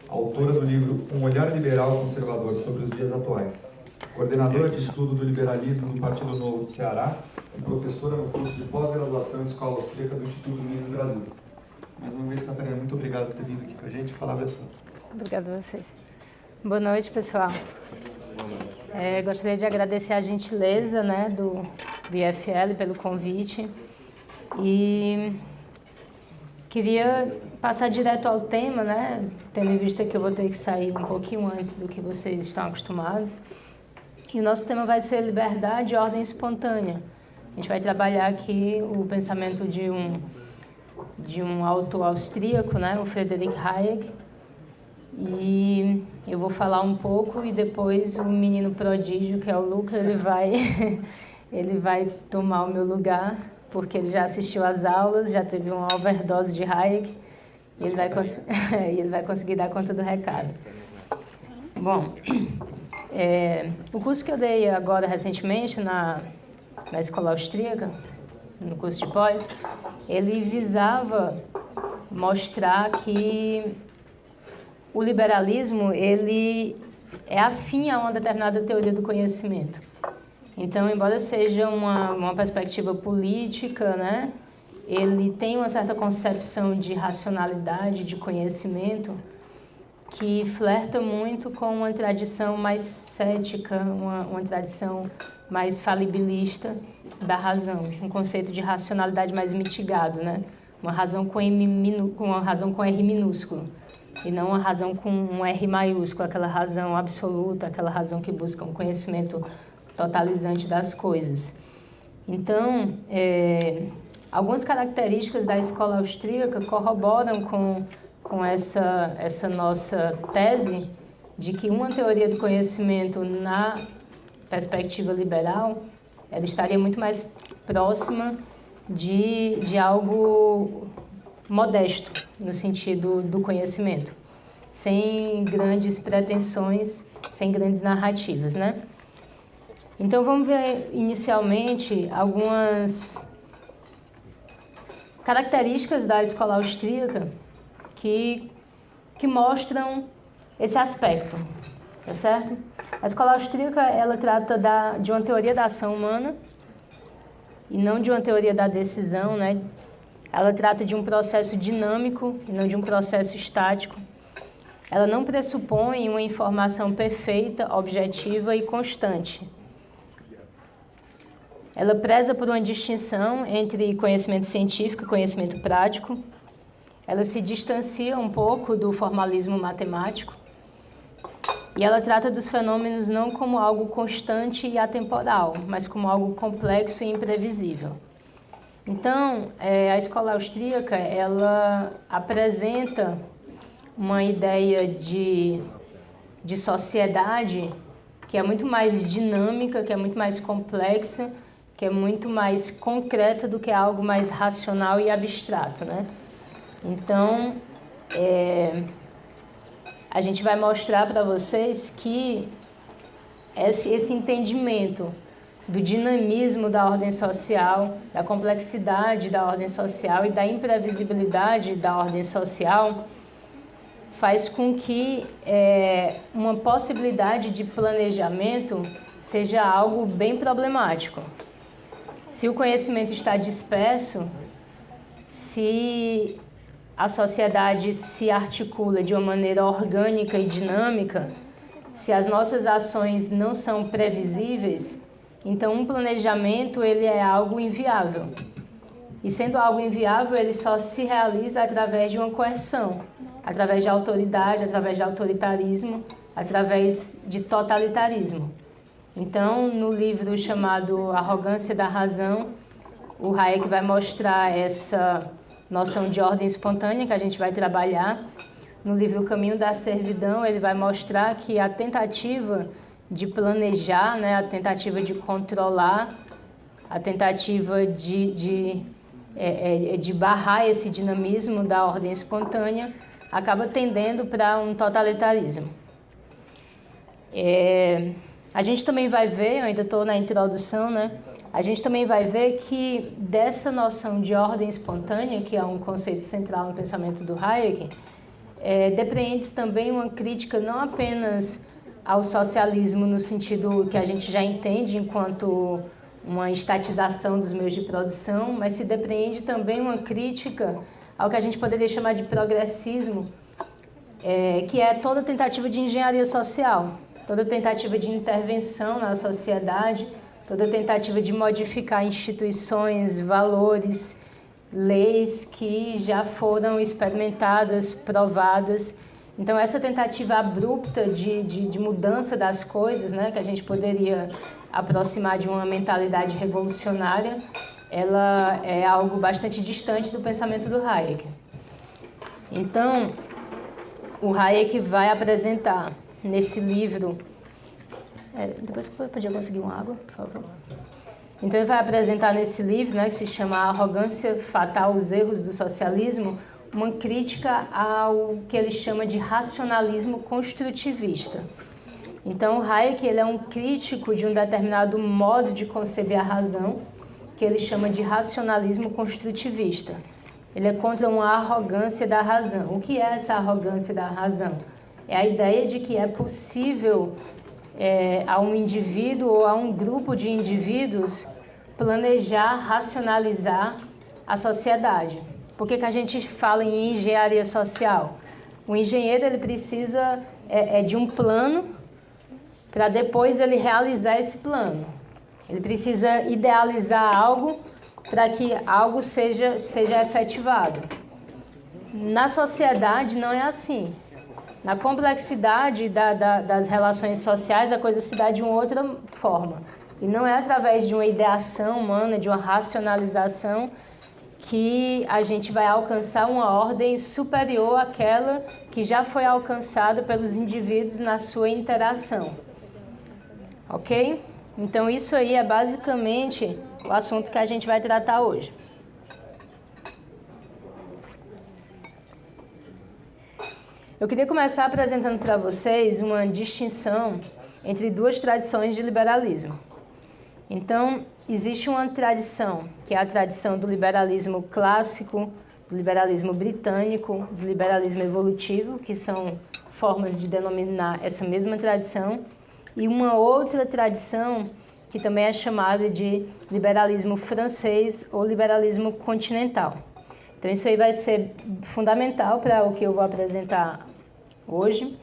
autora do livro Um Olhar Liberal Conservador sobre os Dias Atuais, coordenadora de estudo do liberalismo do Partido Novo do Ceará e professora no curso de pós-graduação em Escola Austríaca do Instituto Mises Brasil. Mais uma vez, Catarina, muito obrigado por ter vindo aqui com a gente. A palavra é sua. Obrigada a vocês. Boa noite, pessoal. Gostaria de agradecer a gentileza, do IFL pelo convite e queria passar direto ao tema, tendo em vista que eu vou ter que sair um pouquinho antes do que vocês estão acostumados. E o nosso tema vai ser liberdade e ordem espontânea. A gente vai trabalhar aqui o pensamento de um autor austríaco, o Friedrich Hayek. E eu vou falar um pouco e depois o menino prodígio, que é o Luca, ele vai tomar o meu lugar, porque ele já assistiu às aulas, já teve uma overdose de Hayek, e ele vai conseguir dar conta do recado. Bom, o curso que eu dei agora recentemente na Escola Austríaca, no curso de pós, ele visava mostrar que o liberalismo, ele é afim a uma determinada teoria do conhecimento. Então, embora seja uma perspectiva política, ele tem uma certa concepção de racionalidade, de conhecimento, que flerta muito com uma tradição mais cética, uma tradição mais falibilista da razão, um conceito de racionalidade mais mitigado, uma razão com R minúsculo. E não uma razão com um R maiúsculo, aquela razão absoluta, aquela razão que busca um conhecimento totalizante das coisas. Então, algumas características da escola austríaca corroboram com essa nossa tese de que uma teoria do conhecimento na perspectiva liberal, ela estaria muito mais próxima de algo modesto, no sentido do conhecimento, sem grandes pretensões, sem grandes narrativas, Então, vamos ver inicialmente algumas características da escola austríaca que mostram esse aspecto, tá certo? A escola austríaca, ela trata de uma teoria da ação humana e não de uma teoria da decisão, Ela trata de um processo dinâmico e não de um processo estático. Ela não pressupõe uma informação perfeita, objetiva e constante. Ela preza por uma distinção entre conhecimento científico e conhecimento prático. Ela se distancia um pouco do formalismo matemático. E ela trata dos fenômenos não como algo constante e atemporal, mas como algo complexo e imprevisível. Então, a escola austríaca, ela apresenta uma ideia de sociedade que é muito mais dinâmica, que é muito mais complexa, que é muito mais concreta do que algo mais racional e abstrato, Então, a gente vai mostrar para vocês que esse entendimento do dinamismo da ordem social, da complexidade da ordem social e da imprevisibilidade da ordem social faz com que uma possibilidade de planejamento seja algo bem problemático. Se o conhecimento está disperso, se a sociedade se articula de uma maneira orgânica e dinâmica, se as nossas ações não são previsíveis, então um planejamento ele é algo inviável. E sendo algo inviável, ele só se realiza através de uma coerção, através de autoridade, através de autoritarismo, através de totalitarismo. Então, no livro chamado Arrogância da Razão, o Hayek vai mostrar essa noção de ordem espontânea que a gente vai trabalhar. No livro O Caminho da Servidão, ele vai mostrar que a tentativa de planejar, a tentativa de controlar, a tentativa de barrar esse dinamismo da ordem espontânea, acaba tendendo para um totalitarismo. A gente também vai ver, eu ainda estou na introdução, a gente também vai ver que dessa noção de ordem espontânea, que é um conceito central no pensamento do Hayek, depreende também uma crítica não apenas ao socialismo no sentido que a gente já entende enquanto uma estatização dos meios de produção, mas se depreende também uma crítica ao que a gente poderia chamar de progressismo, que é toda tentativa de engenharia social, toda tentativa de intervenção na sociedade, toda tentativa de modificar instituições, valores, leis que já foram experimentadas, provadas. Então, essa tentativa abrupta de mudança das coisas, né, que a gente poderia aproximar de uma mentalidade revolucionária, ela é algo bastante distante do pensamento do Hayek. Então, o Hayek vai apresentar nesse livro... depois eu podia conseguir uma água, por favor. Então, ele vai apresentar nesse livro, né, que se chama A Arrogância Fatal, os Erros do Socialismo, uma crítica ao que ele chama de racionalismo construtivista. Então, o Hayek ele é um crítico de um determinado modo de conceber a razão, que ele chama de racionalismo construtivista. Ele é contra uma arrogância da razão. O que é essa arrogância da razão? É a ideia de que é possível a um indivíduo ou a um grupo de indivíduos planejar, racionalizar a sociedade. Por que a gente fala em engenharia social? O engenheiro ele precisa de um plano para depois ele realizar esse plano. Ele precisa idealizar algo para que algo seja efetivado. Na sociedade não é assim. Na complexidade das relações sociais, a coisa se dá de uma outra forma. E não é através de uma ideação humana, de uma racionalização, que a gente vai alcançar uma ordem superior àquela que já foi alcançada pelos indivíduos na sua interação. Ok? Então, isso aí é basicamente o assunto que a gente vai tratar hoje. Eu queria começar apresentando para vocês uma distinção entre duas tradições de liberalismo. Então, existe uma tradição, que é a tradição do liberalismo clássico, do liberalismo britânico, do liberalismo evolutivo, que são formas de denominar essa mesma tradição, e uma outra tradição que também é chamada de liberalismo francês ou liberalismo continental. Então, isso aí vai ser fundamental para o que eu vou apresentar hoje.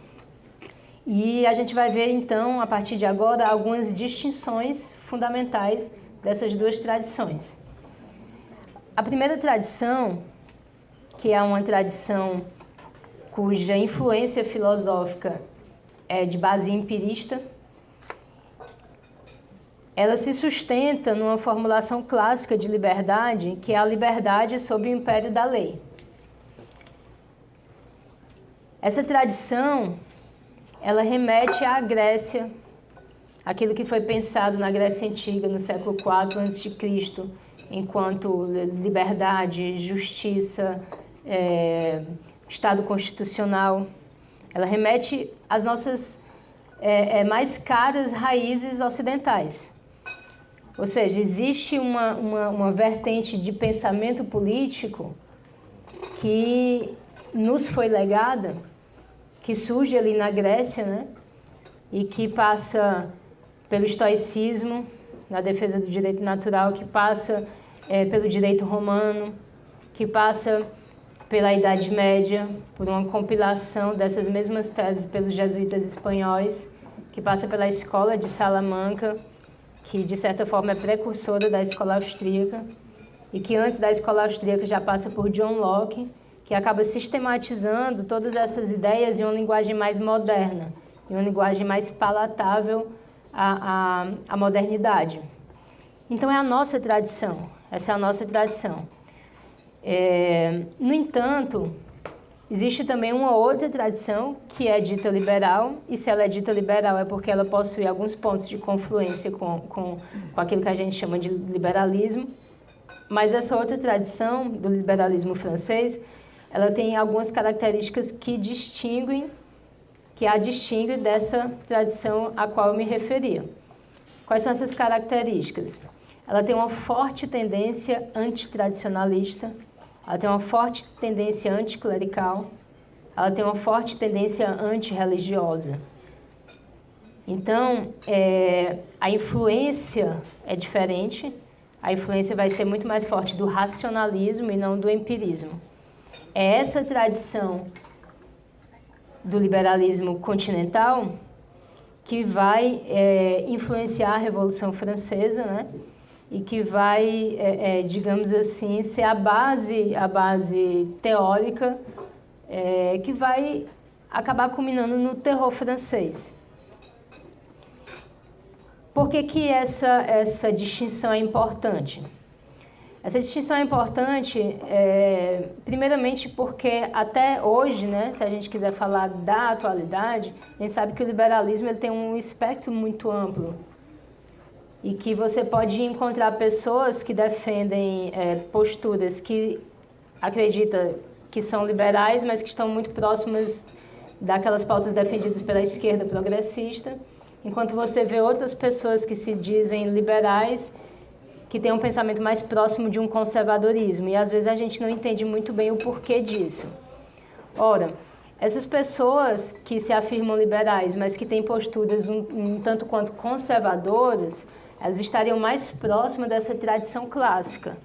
E a gente vai ver, então, a partir de agora, algumas distinções fundamentais dessas duas tradições. A primeira tradição, que é uma tradição cuja influência filosófica é de base empirista, ela se sustenta numa formulação clássica de liberdade, que é a liberdade sob o império da lei. Essa tradição, ela remete à Grécia, aquilo que foi pensado na Grécia Antiga, no século IV a.C., enquanto liberdade, justiça, Estado constitucional. Ela remete às nossas mais caras raízes ocidentais. Ou seja, existe uma vertente de pensamento político que nos foi legada, que surge ali na Grécia, né? E que passa pelo estoicismo, na defesa do direito natural, que passa pelo direito romano, que passa pela Idade Média, por uma compilação dessas mesmas teses pelos jesuítas espanhóis, que passa pela Escola de Salamanca, que de certa forma é precursora da Escola Austríaca, e que antes da Escola Austríaca já passa por John Locke, que acaba sistematizando todas essas ideias em uma linguagem mais moderna, em uma linguagem mais palatável à modernidade. Então é a nossa tradição, essa é a nossa tradição. No entanto, existe também uma outra tradição que é dita liberal, e se ela é dita liberal é porque ela possui alguns pontos de confluência com aquilo que a gente chama de liberalismo, mas essa outra tradição do liberalismo francês, ela tem algumas características que a distinguem dessa tradição a qual eu me referia. Quais são essas características? Ela tem uma forte tendência antitradicionalista, ela tem uma forte tendência anticlerical, ela tem uma forte tendência antirreligiosa. Então, a influência é diferente, a influência vai ser muito mais forte do racionalismo e não do empirismo. É essa tradição do liberalismo continental que vai influenciar a Revolução Francesa, né? E que vai, digamos assim, ser a base teórica que vai acabar culminando no terror francês. Por que essa distinção é importante? Essa distinção é importante, primeiramente porque até hoje, né, se a gente quiser falar da atualidade, a gente sabe que o liberalismo ele tem um espectro muito amplo e que você pode encontrar pessoas que defendem posturas que acreditam que são liberais, mas que estão muito próximas daquelas pautas defendidas pela esquerda progressista, enquanto você vê outras pessoas que se dizem liberais que têm um pensamento mais próximo de um conservadorismo, e às vezes a gente não entende muito bem o porquê disso. Ora, essas pessoas que se afirmam liberais, mas que têm posturas um tanto quanto conservadoras, elas estariam mais próximas dessa tradição clássica,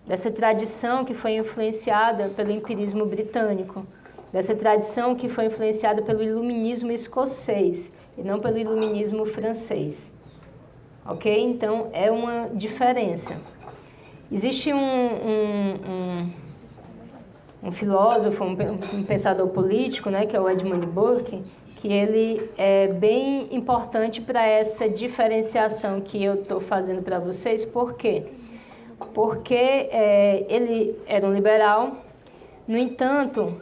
dessa tradição que foi influenciada pelo empirismo britânico, dessa tradição que foi influenciada pelo iluminismo escocês e não pelo iluminismo francês. Ok? Então, é uma diferença. Existe um filósofo, um pensador político, né, que é o Edmund Burke, que ele é bem importante para essa diferenciação que eu estou fazendo para vocês. Por quê? Porque ele era um liberal. No entanto,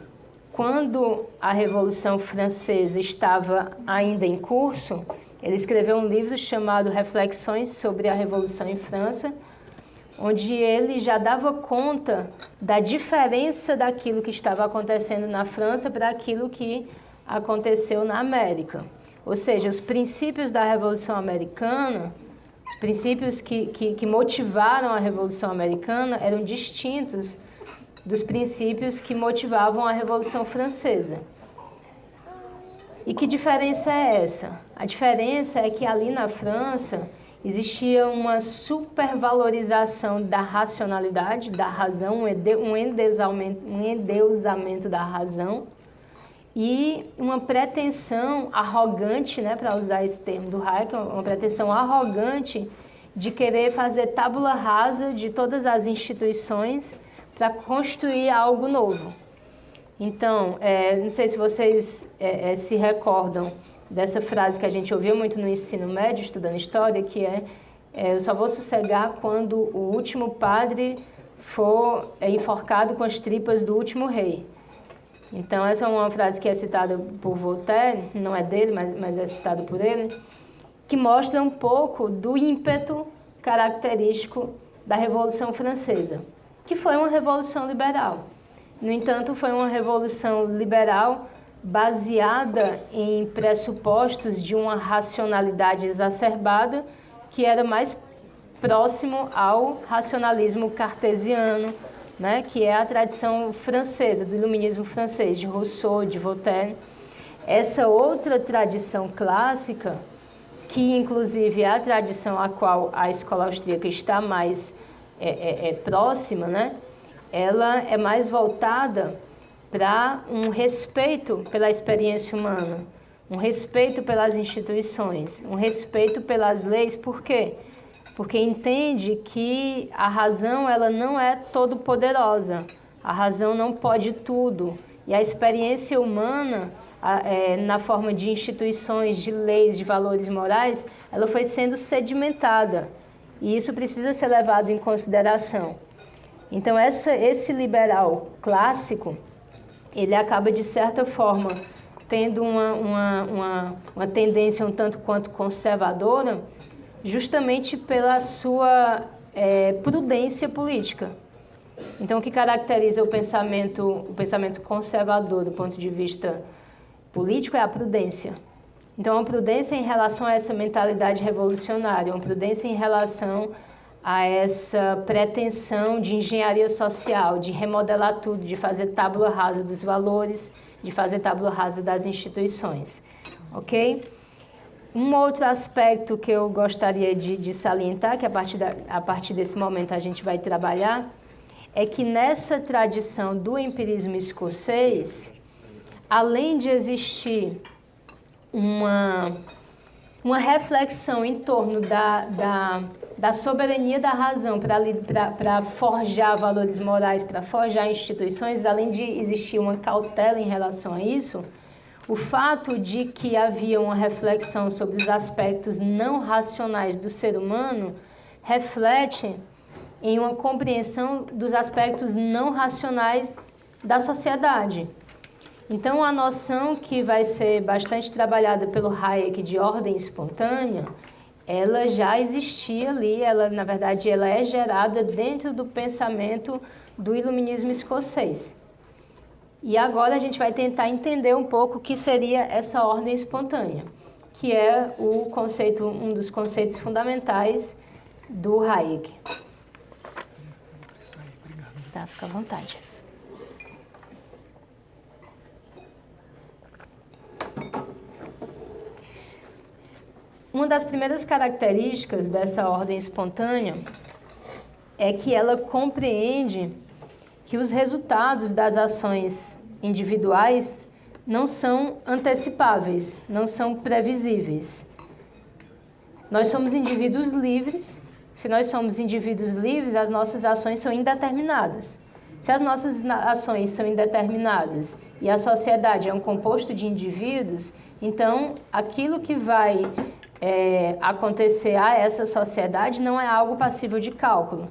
quando a Revolução Francesa estava ainda em curso, ele escreveu um livro chamado Reflexões sobre a Revolução em França, onde ele já dava conta da diferença daquilo que estava acontecendo na França para aquilo que aconteceu na América. Ou seja, os princípios da Revolução Americana, os princípios que motivaram a Revolução Americana eram distintos dos princípios que motivavam a Revolução Francesa. E que diferença é essa? A diferença é que ali na França existia uma supervalorização da racionalidade, da razão, um endeusamento da razão e uma pretensão arrogante, né, para usar esse termo do Hayek, uma pretensão arrogante de querer fazer tábula rasa de todas as instituições para construir algo novo. Então, não sei se vocês se recordam dessa frase que a gente ouviu muito no ensino médio, estudando história, que eu só vou sossegar quando o último padre for enforcado com as tripas do último rei. Então, essa é uma frase que é citada por Voltaire, não é dele, mas é citada por ele, que mostra um pouco do ímpeto característico da Revolução Francesa, que foi uma revolução liberal. No entanto, foi uma revolução liberal baseada em pressupostos de uma racionalidade exacerbada que era mais próximo ao racionalismo cartesiano, né, que é a tradição francesa, do iluminismo francês, de Rousseau, de Voltaire. Essa outra tradição clássica, que inclusive é a tradição a qual a escola austríaca está mais próxima, né, ela é mais voltada para um respeito pela experiência humana, um respeito pelas instituições, um respeito pelas leis. Por quê? Porque entende que a razão ela não é todo poderosa, a razão não pode tudo, e a experiência humana, na forma de instituições, de leis, de valores morais, ela foi sendo sedimentada, e isso precisa ser levado em consideração. Então, esse liberal clássico, ele acaba, de certa forma, tendo uma tendência um tanto quanto conservadora, justamente pela sua prudência política. Então, o que caracteriza o pensamento conservador do ponto de vista político é a prudência. Então, a prudência em relação a essa mentalidade revolucionária, uma prudência em relação a essa pretensão de engenharia social, de remodelar tudo, de fazer tábula rasa dos valores, de fazer tabula rasa das instituições, ok? Um outro aspecto que eu gostaria de salientar, que a partir desse momento a gente vai trabalhar, é que nessa tradição do empirismo escocês, além de existir uma reflexão em torno da soberania da razão para forjar valores morais, para forjar instituições, além de existir uma cautela em relação a isso, o fato de que havia uma reflexão sobre os aspectos não racionais do ser humano reflete em uma compreensão dos aspectos não racionais da sociedade. Então, a noção que vai ser bastante trabalhada pelo Hayek de ordem espontânea, ela já existia ali, na verdade, ela é gerada dentro do pensamento do iluminismo escocês. E agora a gente vai tentar entender um pouco o que seria essa ordem espontânea, que é um dos conceitos fundamentais do Hayek. Tá, fica à vontade. Uma das primeiras características dessa ordem espontânea é que ela compreende que os resultados das ações individuais não são antecipáveis, não são previsíveis. Nós somos indivíduos livres. Se nós somos indivíduos livres, as nossas ações são indeterminadas. Se as nossas ações são indeterminadas e a sociedade é um composto de indivíduos, então aquilo que vai acontecer a essa sociedade não é algo passível de cálculo.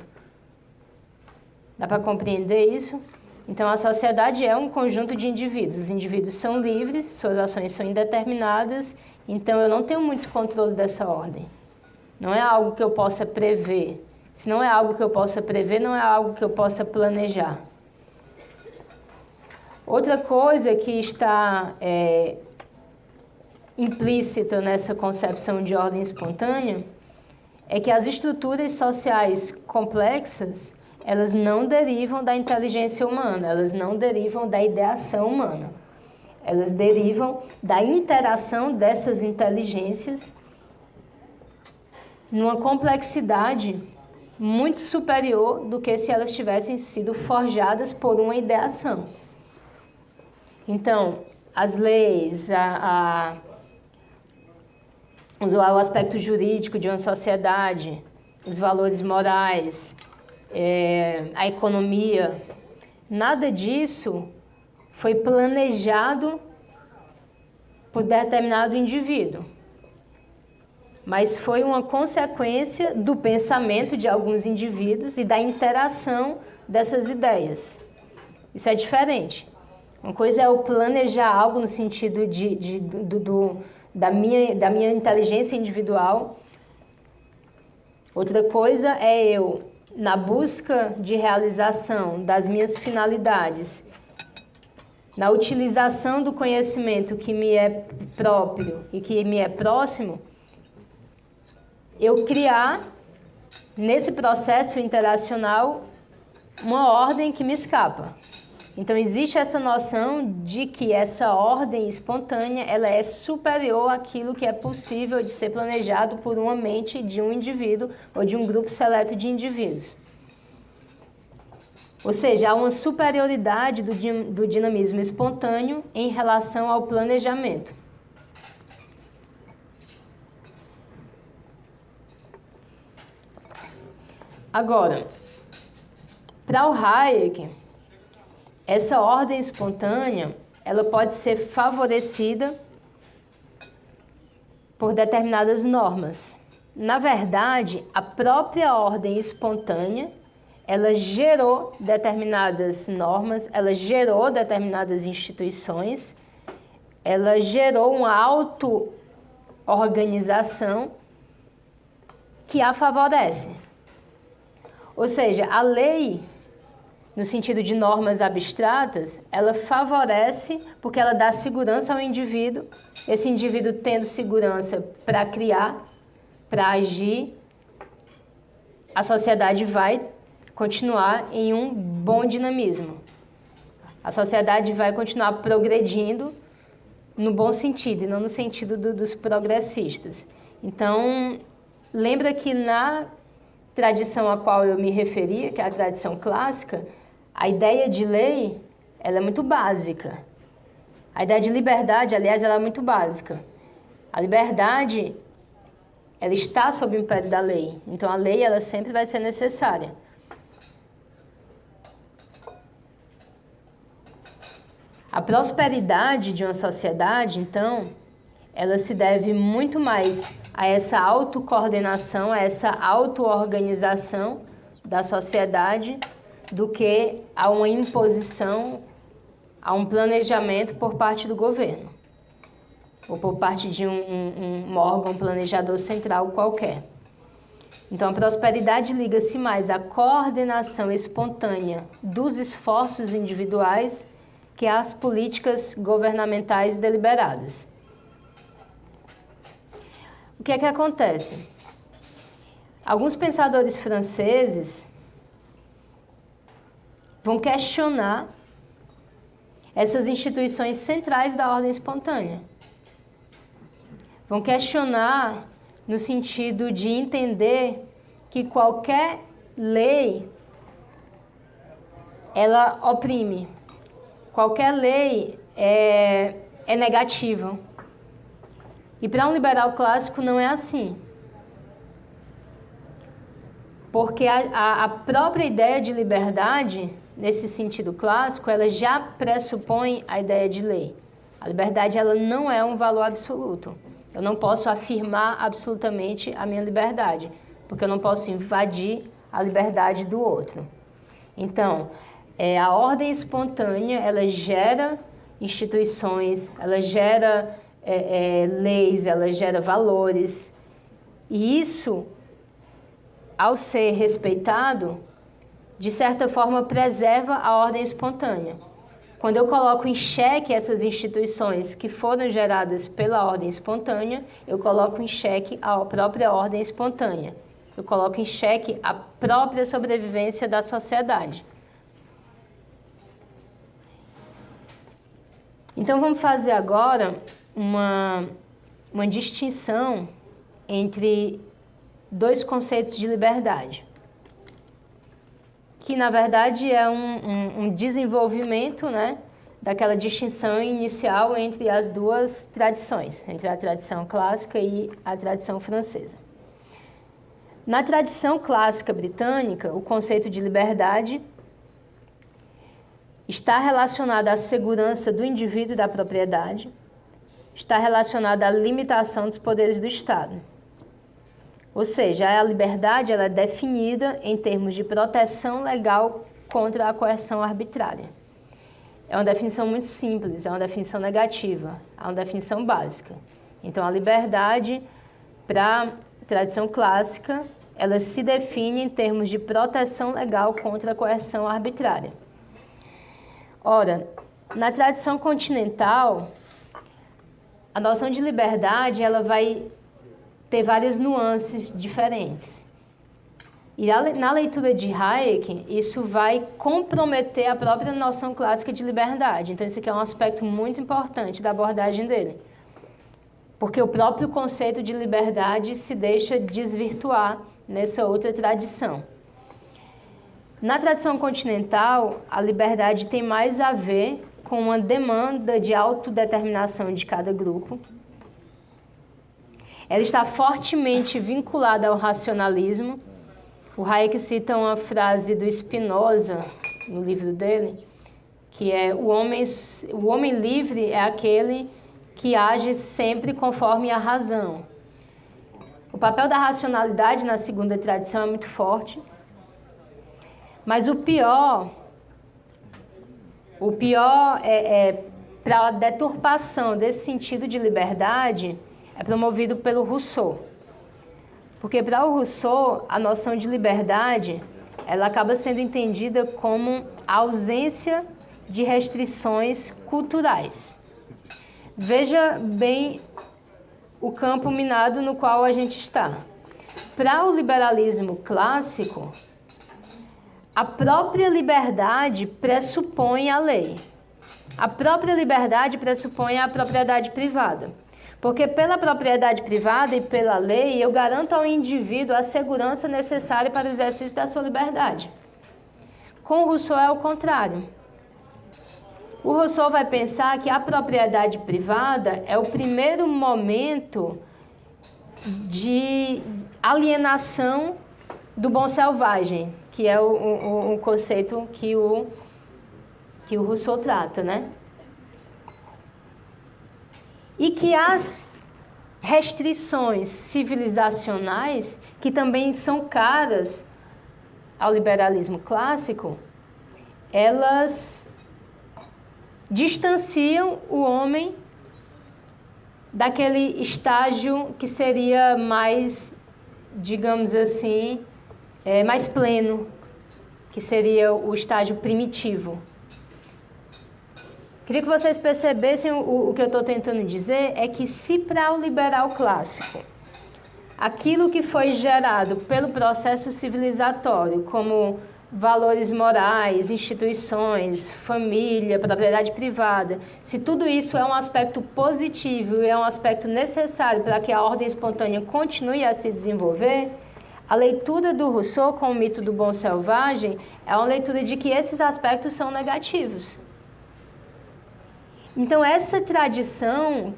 Dá para compreender isso? Então, a sociedade é um conjunto de indivíduos. Os indivíduos são livres, suas ações são indeterminadas, então eu não tenho muito controle dessa ordem. Não é algo que eu possa prever. Se não é algo que eu possa prever, não é algo que eu possa planejar. Outra coisa que está implícita nessa concepção de ordem espontânea é que as estruturas sociais complexas, elas não derivam da inteligência humana, elas não derivam da ideação humana. Elas derivam da interação dessas inteligências numa complexidade muito superior do que se elas tivessem sido forjadas por uma ideação. Então, as leis, o aspecto jurídico de uma sociedade, os valores morais, a economia, nada disso foi planejado por determinado indivíduo, mas foi uma consequência do pensamento de alguns indivíduos e da interação dessas ideias. Isso é diferente. Uma coisa é eu planejar algo no sentido da minha inteligência individual. Outra coisa é eu, na busca de realização das minhas finalidades, na utilização do conhecimento que me é próprio e que me é próximo, eu criar, nesse processo interacional, uma ordem que me escapa. Então, existe essa noção de que essa ordem espontânea ela é superior àquilo que é possível de ser planejado por uma mente de um indivíduo ou de um grupo seleto de indivíduos. Ou seja, há uma superioridade do dinamismo espontâneo em relação ao planejamento. Agora, para o Hayek, essa ordem espontânea, ela pode ser favorecida por determinadas normas. Na verdade, a própria ordem espontânea, ela gerou determinadas normas, ela gerou determinadas instituições, ela gerou uma auto-organização que a favorece. Ou seja, a lei, no sentido de normas abstratas, ela favorece porque ela dá segurança ao indivíduo. Esse indivíduo tendo segurança para criar, para agir, a sociedade vai continuar em um bom dinamismo. A sociedade vai continuar progredindo no bom sentido e não no sentido dos progressistas. Então, lembra que na tradição a qual eu me referia, que é a tradição clássica, a ideia de lei, ela é muito básica. A ideia de liberdade, aliás, ela é muito básica. A liberdade, ela está sob o império da lei. Então, a lei, ela sempre vai ser necessária. A prosperidade de uma sociedade, então, ela se deve muito mais a essa autocoordenação, a essa auto-organização da sociedade, do que a uma imposição, a um planejamento por parte do governo, ou por parte de um órgão planejador central qualquer. Então, a prosperidade liga-se mais à coordenação espontânea dos esforços individuais que às políticas governamentais deliberadas. O que é que acontece? Alguns pensadores franceses vão questionar essas instituições centrais da ordem espontânea. Vão questionar no sentido de entender que qualquer lei, ela oprime. Qualquer lei é negativa. E para um liberal clássico não é assim. Porque a própria ideia de liberdade, nesse sentido clássico, ela já pressupõe a ideia de lei. A liberdade, ela não é um valor absoluto. Eu não posso afirmar absolutamente a minha liberdade, porque eu não posso invadir a liberdade do outro. Então, a ordem espontânea, ela gera instituições, ela gera leis, ela gera valores. E isso, ao ser respeitado, de certa forma preserva a ordem espontânea. Quando eu coloco em xeque essas instituições que foram geradas pela ordem espontânea, eu coloco em xeque a própria ordem espontânea. Eu coloco em xeque a própria sobrevivência da sociedade. Então, vamos fazer agora uma distinção entre dois conceitos de liberdade, que, na verdade, é um desenvolvimento, né, daquela distinção inicial entre as duas tradições, entre a tradição clássica e a tradição francesa. Na tradição clássica britânica, o conceito de liberdade está relacionado à segurança do indivíduo e da propriedade, está relacionado à limitação dos poderes do Estado. Ou seja, a liberdade ela é definida em termos de proteção legal contra a coerção arbitrária. É uma definição muito simples, é uma definição negativa, é uma definição básica. Então, a liberdade, para a tradição clássica, ela se define em termos de proteção legal contra a coerção arbitrária. Ora, na tradição continental, a noção de liberdade ela vai ter várias nuances diferentes. E na leitura de Hayek, isso vai comprometer a própria noção clássica de liberdade. Então, isso aqui é um aspecto muito importante da abordagem dele. Porque o próprio conceito de liberdade se deixa desvirtuar nessa outra tradição. Na tradição continental, a liberdade tem mais a ver com uma demanda de autodeterminação de cada grupo. Ela está fortemente vinculada ao racionalismo. O Hayek cita uma frase do Spinoza, no livro dele, que é o homem livre é aquele que age sempre conforme a razão. O papel da racionalidade na segunda tradição é muito forte. Mas o pior para a deturpação desse sentido de liberdade é promovido pelo Rousseau. Porque para o Rousseau, a noção de liberdade, ela acaba sendo entendida como a ausência de restrições culturais. Veja bem o campo minado no qual a gente está. Para o liberalismo clássico, a própria liberdade pressupõe a lei. A própria liberdade pressupõe a propriedade privada. Porque pela propriedade privada e pela lei, eu garanto ao indivíduo a segurança necessária para o exercício da sua liberdade. Com Rousseau é o contrário. O Rousseau vai pensar que a propriedade privada é o primeiro momento de alienação do bom selvagem, que é o conceito que o Rousseau trata, né? E que as restrições civilizacionais, que também são caras ao liberalismo clássico, elas distanciam o homem daquele estágio que seria mais, digamos assim, mais pleno, que seria o estágio primitivo. Queria que vocês percebessem o que eu estou tentando dizer é que se para o liberal clássico, aquilo que foi gerado pelo processo civilizatório, como valores morais, instituições, família, propriedade privada, se tudo isso é um aspecto positivo e é um aspecto necessário para que a ordem espontânea continue a se desenvolver, a leitura do Rousseau com o mito do bom selvagem é uma leitura de que esses aspectos são negativos. Então, essa tradição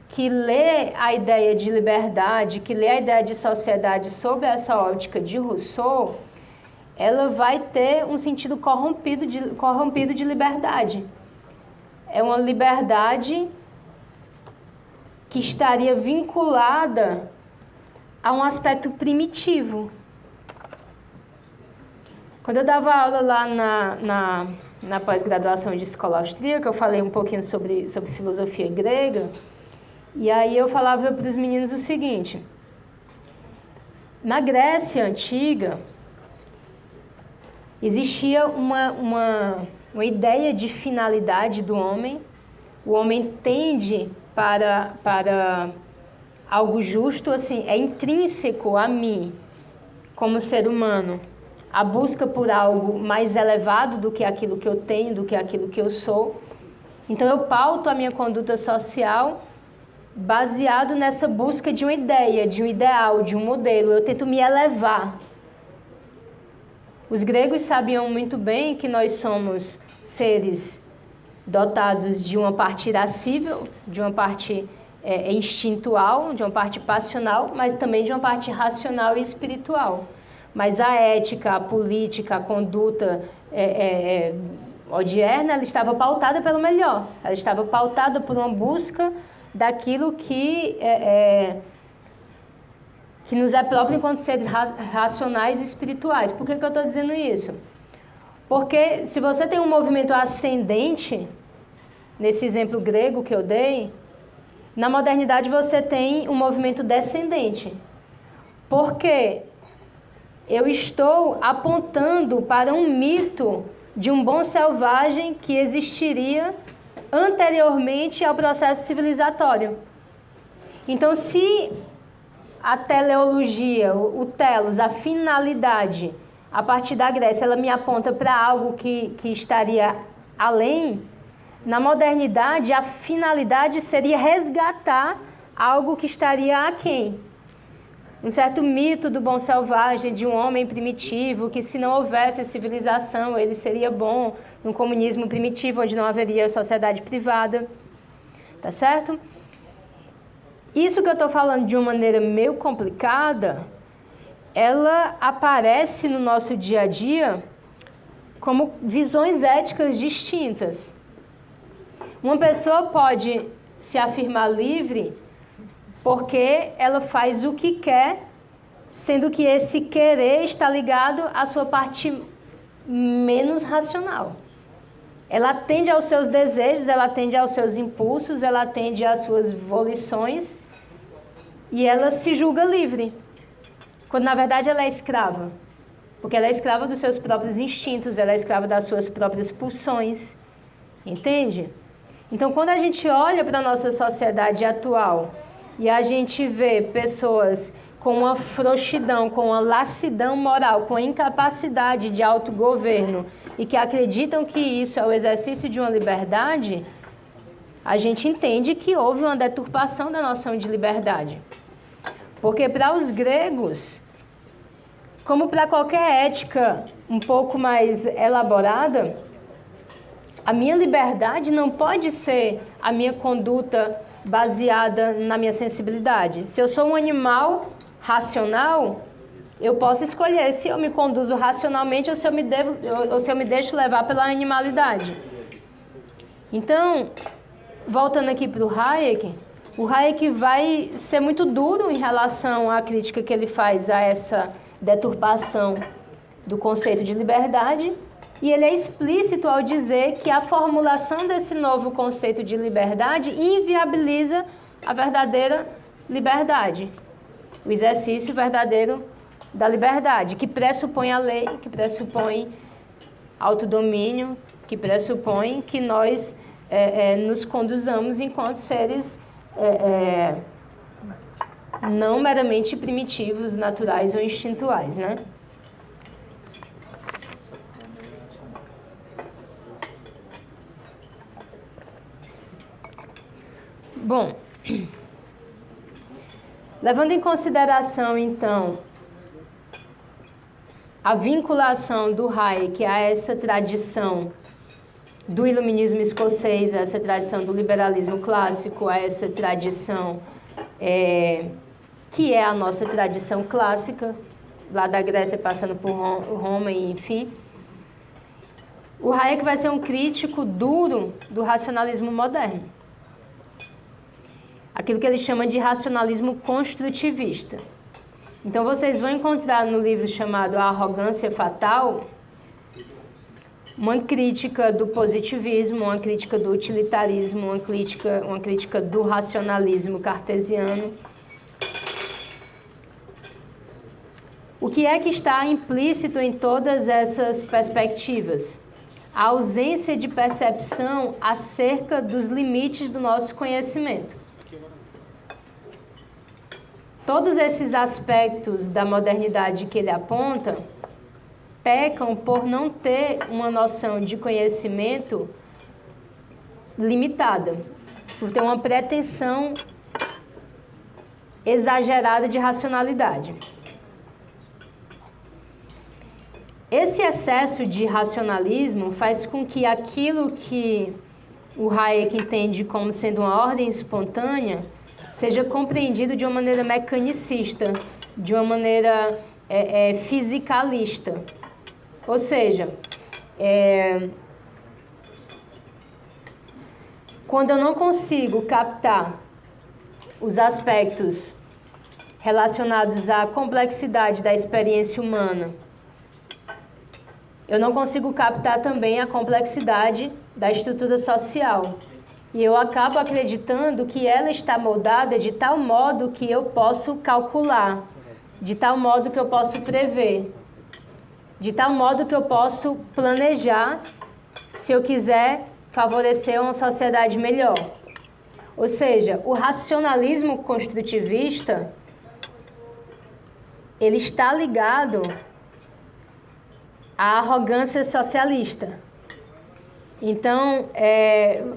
que lê a ideia de liberdade, que lê a ideia de sociedade sob essa ótica de Rousseau, ela vai ter um sentido corrompido de liberdade. É uma liberdade que estaria vinculada a um aspecto primitivo. Quando eu dava aula lá na pós-graduação de escola austríaca, eu falei um pouquinho sobre filosofia grega, e aí eu falava para os meninos o seguinte: na Grécia Antiga, existia uma ideia de finalidade do homem. O homem tende para algo justo, assim, é intrínseco a mim, como ser humano, a busca por algo mais elevado do que aquilo que eu tenho, do que aquilo que eu sou. Então eu pauto a minha conduta social baseado nessa busca de uma ideia, de um ideal, de um modelo. Eu tento me elevar. Os gregos sabiam muito bem que nós somos seres dotados de uma parte irascível, de uma parte instintual, de uma parte passional, mas também de uma parte racional e espiritual. Mas a ética, a política, a conduta odierna, ela estava pautada pelo melhor. Ela estava pautada por uma busca daquilo que nos é próprio enquanto seres racionais e espirituais. Por que eu estou dizendo isso? Porque se você tem um movimento ascendente, nesse exemplo grego que eu dei, na modernidade você tem um movimento descendente. Porque eu estou apontando para um mito de um bom selvagem que existiria anteriormente ao processo civilizatório. Então, se a teleologia, o telos, a finalidade, a partir da Grécia, ela me aponta para algo que estaria além, na modernidade, a finalidade seria resgatar algo que estaria aquém. Um certo mito do bom selvagem, de um homem primitivo, que se não houvesse civilização, ele seria bom, num comunismo primitivo, onde não haveria sociedade privada. Tá certo? Isso que eu estou falando de uma maneira meio complicada, ela aparece no nosso dia a dia como visões éticas distintas. Uma pessoa pode se afirmar livre porque ela faz o que quer, sendo que esse querer está ligado à sua parte menos racional. Ela atende aos seus desejos, ela atende aos seus impulsos, ela atende às suas volições e ela se julga livre, quando na verdade ela é escrava. Porque ela é escrava dos seus próprios instintos, ela é escrava das suas próprias pulsões. Entende? Então, quando a gente olha para a nossa sociedade atual e a gente vê pessoas com uma frouxidão, com uma lassidão moral, com a incapacidade de autogoverno, e que acreditam que isso é o exercício de uma liberdade, a gente entende que houve uma deturpação da noção de liberdade. Porque para os gregos, como para qualquer ética um pouco mais elaborada, a minha liberdade não pode ser a minha conduta baseada na minha sensibilidade. Se eu sou um animal racional, eu posso escolher se eu me conduzo racionalmente ou se eu me deixo levar pela animalidade. Então, voltando aqui para o Hayek vai ser muito duro em relação à crítica que ele faz a essa deturpação do conceito de liberdade, e ele é explícito ao dizer que a formulação desse novo conceito de liberdade inviabiliza a verdadeira liberdade, o exercício verdadeiro da liberdade, que pressupõe a lei, que pressupõe autodomínio, que pressupõe que nós nos conduzamos enquanto seres não meramente primitivos, naturais ou instintuais, né? Bom, levando em consideração, então, a vinculação do Hayek a essa tradição do iluminismo escocês, a essa tradição do liberalismo clássico, a essa tradição que é a nossa tradição clássica, lá da Grécia passando por Roma e enfim, o Hayek vai ser um crítico duro do racionalismo moderno. Aquilo que ele chama de racionalismo construtivista. Então vocês vão encontrar no livro chamado A Arrogância Fatal uma crítica do positivismo, uma crítica do utilitarismo, uma crítica do racionalismo cartesiano. O que é que está implícito em todas essas perspectivas? A ausência de percepção acerca dos limites do nosso conhecimento. Todos esses aspectos da modernidade que ele aponta pecam por não ter uma noção de conhecimento limitada, por ter uma pretensão exagerada de racionalidade. Esse excesso de racionalismo faz com que aquilo que o Hayek entende como sendo uma ordem espontânea seja compreendido de uma maneira mecanicista, de uma maneira fisicalista. Ou seja, quando eu não consigo captar os aspectos relacionados à complexidade da experiência humana, eu não consigo captar também a complexidade da estrutura social. E eu acabo acreditando que ela está moldada de tal modo que eu posso calcular, de tal modo que eu posso prever, de tal modo que eu posso planejar se eu quiser favorecer uma sociedade melhor. Ou seja, o racionalismo construtivista, ele está ligado à arrogância socialista. Então,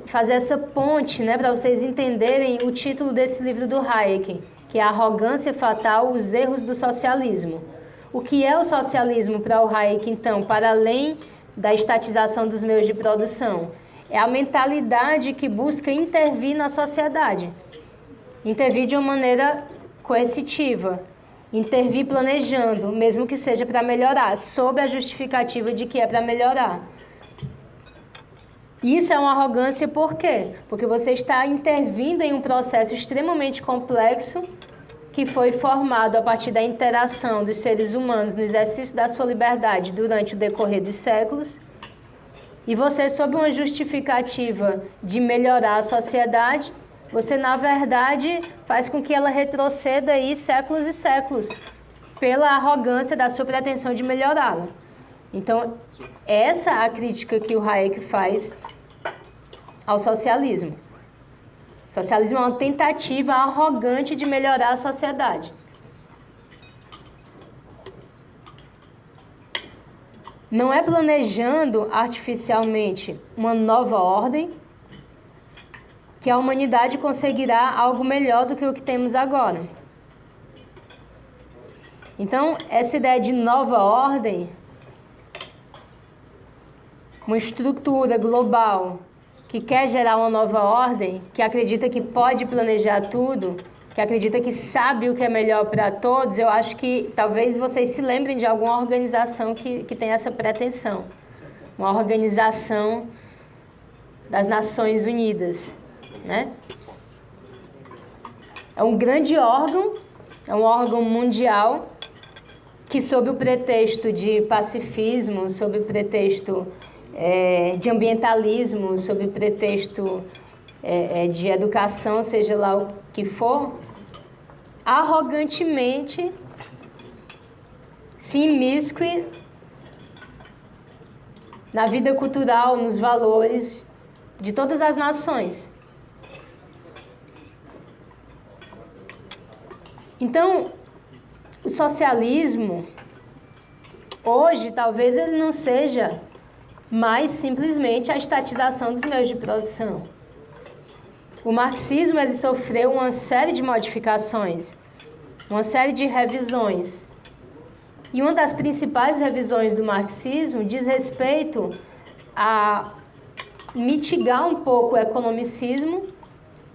fazer essa ponte, né, para vocês entenderem o título desse livro do Hayek, que é A Arrogância Fatal, os Erros do Socialismo. O que é o socialismo para o Hayek, então, para além da estatização dos meios de produção? É a mentalidade que busca intervir na sociedade, intervir de uma maneira coercitiva, intervir planejando, mesmo que seja para melhorar, sob a justificativa de que é para melhorar. Isso é uma arrogância por quê? Porque você está intervindo em um processo extremamente complexo que foi formado a partir da interação dos seres humanos no exercício da sua liberdade durante o decorrer dos séculos, e você, sob uma justificativa de melhorar a sociedade, você, na verdade, faz com que ela retroceda aí séculos e séculos pela arrogância da sua pretensão de melhorá-la. Então, essa é a crítica que o Hayek faz ao socialismo. O socialismo é uma tentativa arrogante de melhorar a sociedade. Não é planejando artificialmente uma nova ordem que a humanidade conseguirá algo melhor do que o que temos agora. Então, essa ideia de nova ordem, uma estrutura global que quer gerar uma nova ordem, que acredita que pode planejar tudo, que acredita que sabe o que é melhor para todos, eu acho que talvez vocês se lembrem de alguma organização que tem essa pretensão. Uma organização das Nações Unidas, né? É um grande órgão, é um órgão mundial que, sob o pretexto de pacifismo, sob o pretexto de ambientalismo, sob o pretexto de educação, seja lá o que for, arrogantemente se imiscue na vida cultural, nos valores de todas as nações. Então, o socialismo, hoje, talvez ele não seja mais simplesmente a estatização dos meios de produção. O marxismo, ele sofreu uma série de modificações, uma série de revisões. E uma das principais revisões do marxismo diz respeito a mitigar um pouco o economicismo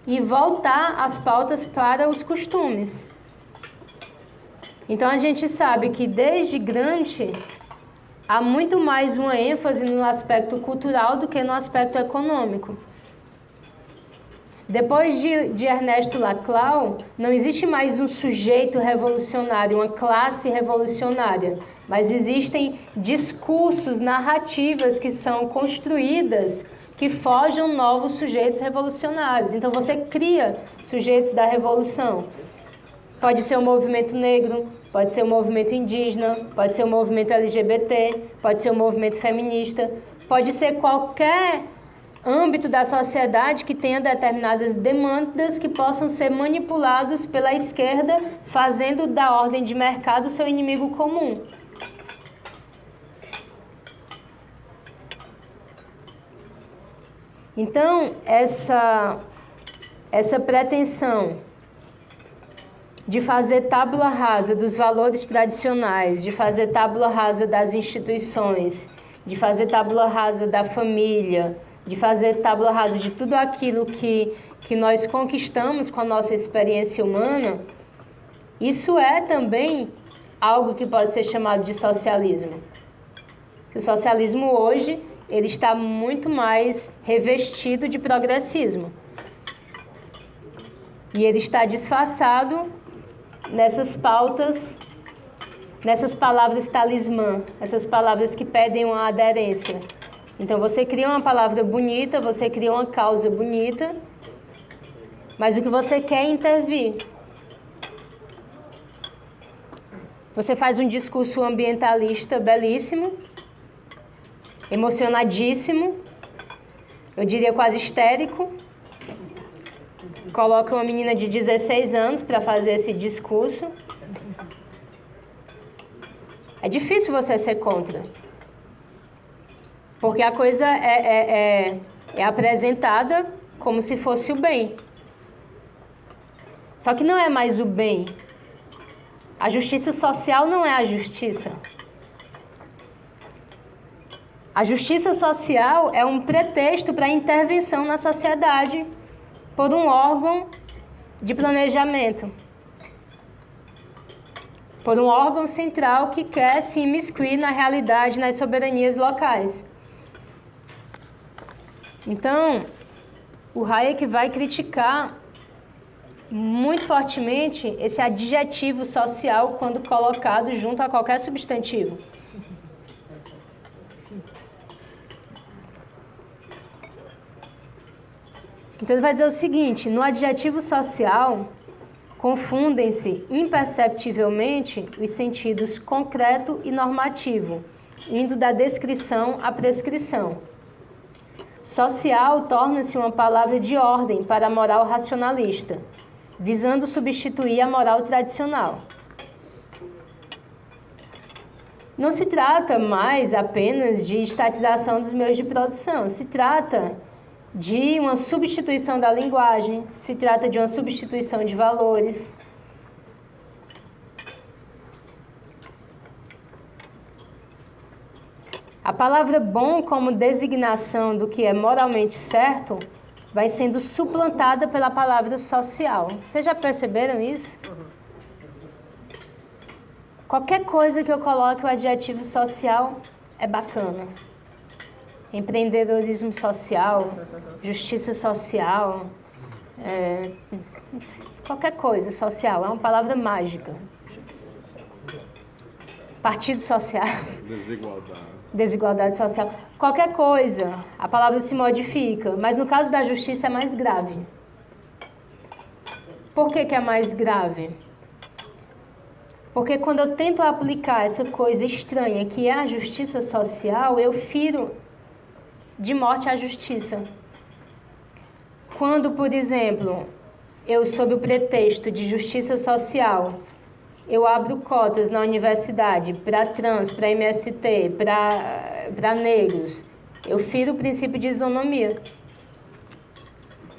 e voltar as pautas para os costumes. Então a gente sabe que desde Gramsci há muito mais uma ênfase no aspecto cultural do que no aspecto econômico. Depois de Ernesto Laclau, não existe mais um sujeito revolucionário, uma classe revolucionária, mas existem discursos, narrativas que são construídas que forjam novos sujeitos revolucionários. Então você cria sujeitos da revolução. Pode ser o movimento negro, pode ser o movimento indígena, pode ser o movimento LGBT, pode ser o movimento feminista, pode ser qualquer âmbito da sociedade que tenha determinadas demandas que possam ser manipulados pela esquerda, fazendo da ordem de mercado seu inimigo comum. Então, essa pretensão de fazer tábula rasa dos valores tradicionais, de fazer tábula rasa das instituições, de fazer tábula rasa da família, de fazer tábula rasa de tudo aquilo que nós conquistamos com a nossa experiência humana, isso é também algo que pode ser chamado de socialismo. O socialismo hoje, ele está muito mais revestido de progressismo. E ele está disfarçado nessas pautas, nessas palavras talismã, essas palavras que pedem uma aderência. Então você cria uma palavra bonita, você cria uma causa bonita, mas o que você quer é intervir. Você faz um discurso ambientalista belíssimo, emocionadíssimo, eu diria quase histérico. Coloca uma menina de 16 anos para fazer esse discurso. É difícil você ser contra. Porque a coisa é apresentada como se fosse o bem. Só que não é mais o bem. A justiça social não é a justiça. A justiça social é um pretexto para intervenção na sociedade por um órgão de planejamento, por um órgão central que quer se imiscuir na realidade, nas soberanias locais. Então, o Hayek vai criticar muito fortemente esse adjetivo social quando colocado junto a qualquer substantivo. Então ele vai dizer o seguinte: no adjetivo social confundem-se imperceptivelmente os sentidos concreto e normativo, indo da descrição à prescrição. Social torna-se uma palavra de ordem para a moral racionalista, visando substituir a moral tradicional. Não se trata mais apenas de estatização dos meios de produção, se trata de uma substituição da linguagem, se trata de uma substituição de valores. A palavra bom como designação do que é moralmente certo vai sendo suplantada pela palavra social. Vocês já perceberam isso? Qualquer coisa que eu coloque o adjetivo social é bacana. Empreendedorismo social, justiça social, qualquer coisa social, é uma palavra mágica. Partido social. Desigualdade social. Qualquer coisa, a palavra se modifica, mas no caso da justiça é mais grave. Por que que é mais grave? Porque quando eu tento aplicar essa coisa estranha que é a justiça social, eu firo de morte a justiça. Quando, por exemplo, eu, sob o pretexto de justiça social, eu abro cotas na universidade para trans, para MST, para negros, eu firo o princípio de isonomia.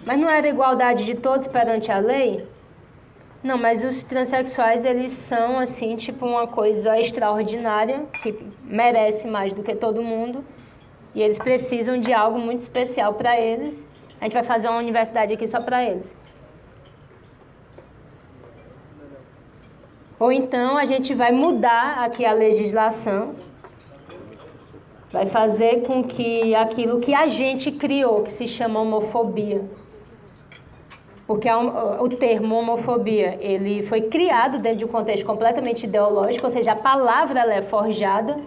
Mas não era igualdade de todos perante a lei? Não, mas os transexuais, eles são, assim, tipo uma coisa extraordinária, que merece mais do que todo mundo, e eles precisam de algo muito especial para eles. A gente vai fazer uma universidade aqui só para eles. Ou então a gente vai mudar aqui a legislação, vai fazer com que aquilo que a gente criou, que se chama homofobia, porque o termo homofobia, ele foi criado dentro de um contexto completamente ideológico, ou seja, a palavra ela é forjada,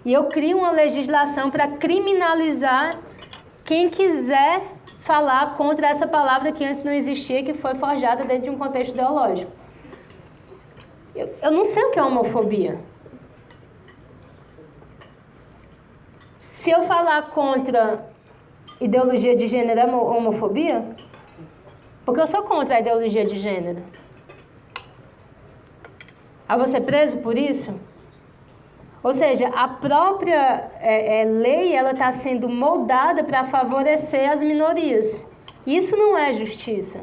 e eu crio uma legislação para criminalizar quem quiser falar contra essa palavra que antes não existia, que foi forjada dentro de um contexto ideológico. Eu não sei o que é homofobia. Se eu falar contra ideologia de gênero, é homofobia? Porque eu sou contra a ideologia de gênero. Ah, vou ser preso por isso? Ou seja, a própria lei ela está sendo moldada para favorecer as minorias. Isso não é justiça.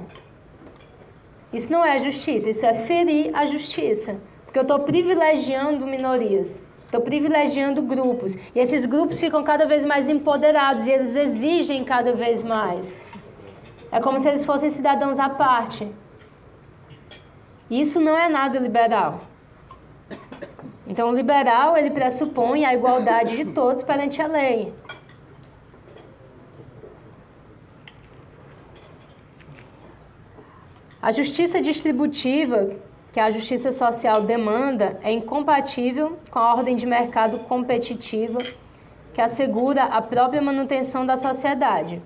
Isso não é justiça, isso é ferir a justiça. Porque eu estou privilegiando minorias, estou privilegiando grupos. E esses grupos ficam cada vez mais empoderados e eles exigem cada vez mais. É como se eles fossem cidadãos à parte. Isso não é nada liberal. Então, o liberal, ele pressupõe a igualdade de todos perante a lei. A justiça distributiva, que a justiça social demanda, é incompatível com a ordem de mercado competitiva, que assegura a própria manutenção da sociedade.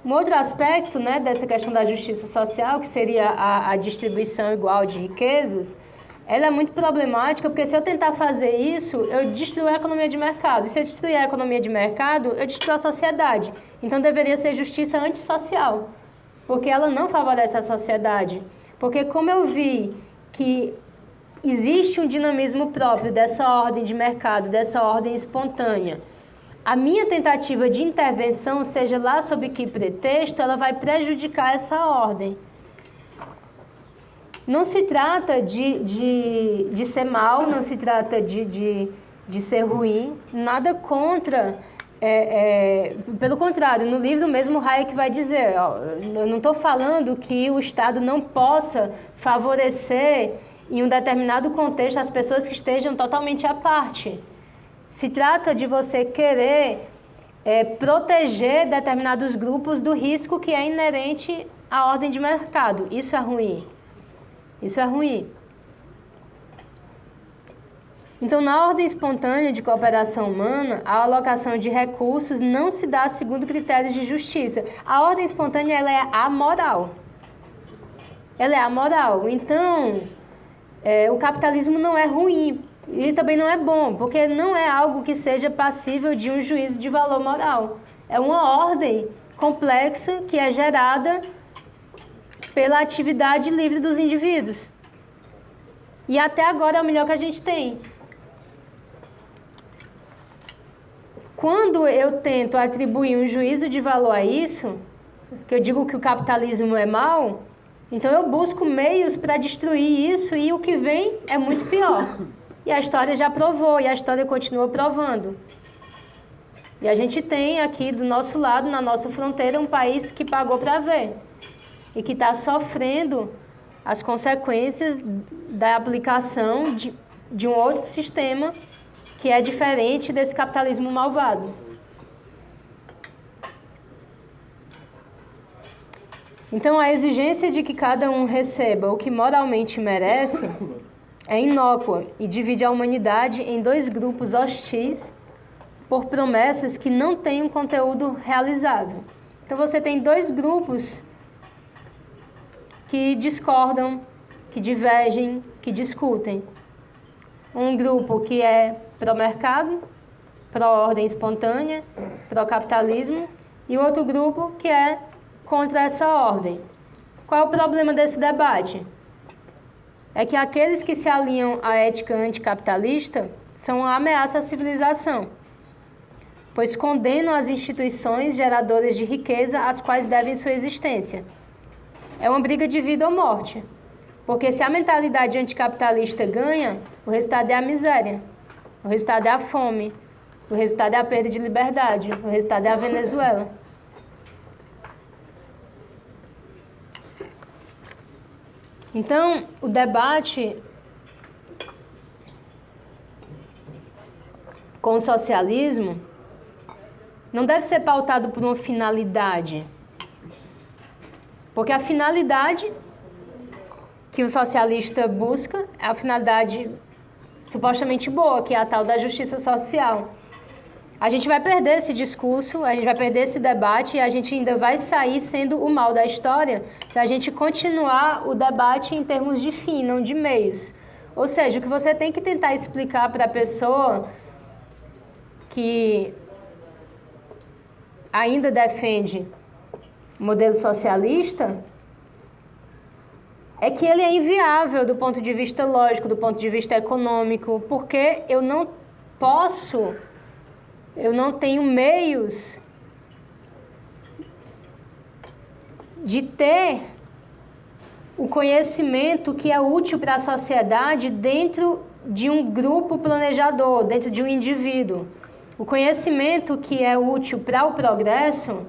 Um outro aspecto, né, dessa questão da justiça social, que seria a distribuição igual de riquezas, ela é muito problemática, porque se eu tentar fazer isso, eu destruo a economia de mercado. E se eu destruir a economia de mercado, eu destruo a sociedade. Então deveria ser justiça antissocial, porque ela não favorece a sociedade. Porque como eu vi que existe um dinamismo próprio dessa ordem de mercado, dessa ordem espontânea, a minha tentativa de intervenção, seja lá sob que pretexto, ela vai prejudicar essa ordem. Não se trata de ser mal, não se trata de ser ruim, nada contra. Pelo contrário, no livro mesmo Hayek vai dizer, eu não estou falando que o Estado não possa favorecer em um determinado contexto as pessoas que estejam totalmente à parte. Se trata de você querer proteger determinados grupos do risco que é inerente à ordem de mercado. Isso é ruim. Isso é ruim. Então, na ordem espontânea de cooperação humana, a alocação de recursos não se dá segundo critérios de justiça. A ordem espontânea ela é amoral. Ela é amoral. Então, o capitalismo não é ruim. E também não é bom, porque não é algo que seja passível de um juízo de valor moral. É uma ordem complexa que é gerada pela atividade livre dos indivíduos. E até agora é o melhor que a gente tem. quando eu tento atribuir um juízo de valor a isso, que eu digo que o capitalismo é mau, então eu busco meios para destruir isso e o que vem é muito pior. E a história já provou, e a história continua provando. E a gente tem aqui do nosso lado, na nossa fronteira, um país que pagou para ver e que está sofrendo as consequências da aplicação de um outro sistema que é diferente desse capitalismo malvado. Então, a exigência de que cada um receba o que moralmente merece é inócua e divide a humanidade em dois grupos hostis por promessas que não têm um conteúdo realizável. Então, você tem dois grupos que discordam, que divergem, que discutem. Um grupo que é pró-mercado, pró-ordem espontânea, pró-capitalismo, e outro grupo que é contra essa ordem. Qual é o problema desse debate? É que aqueles que se alinham à ética anticapitalista são uma ameaça à civilização, pois condenam as instituições geradoras de riqueza às quais devem sua existência. É uma briga de vida ou morte, porque se a mentalidade anticapitalista ganha, o resultado é a miséria, o resultado é a fome, o resultado é a perda de liberdade, o resultado é a Venezuela. Então, o debate com o socialismo não deve ser pautado por uma finalidade, porque a finalidade que o socialista busca é a finalidade supostamente boa, que é a tal da justiça social. A gente vai perder esse discurso, a gente vai perder esse debate e a gente ainda vai sair sendo o mal da história se a gente continuar o debate em termos de fim, não de meios. Ou seja, o que você tem que tentar explicar para a pessoa que ainda defende o modelo socialista é que ele é inviável do ponto de vista lógico, do ponto de vista econômico, porque eu não tenho meios de ter o conhecimento que é útil para a sociedade dentro de um grupo planejador, dentro de um indivíduo. O conhecimento que é útil para o progresso,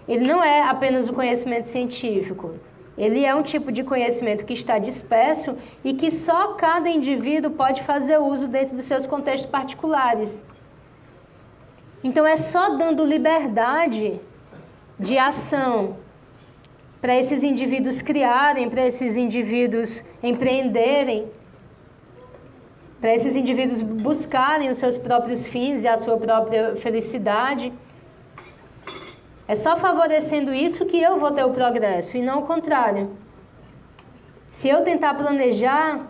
ele não é apenas o conhecimento científico. Ele é um tipo de conhecimento que está disperso e que só cada indivíduo pode fazer uso dentro dos seus contextos particulares. Então, é só dando liberdade de ação para esses indivíduos criarem, para esses indivíduos empreenderem, para esses indivíduos buscarem os seus próprios fins e a sua própria felicidade. É só favorecendo isso que eu vou ter o progresso, e não o contrário. Se eu tentar planejar,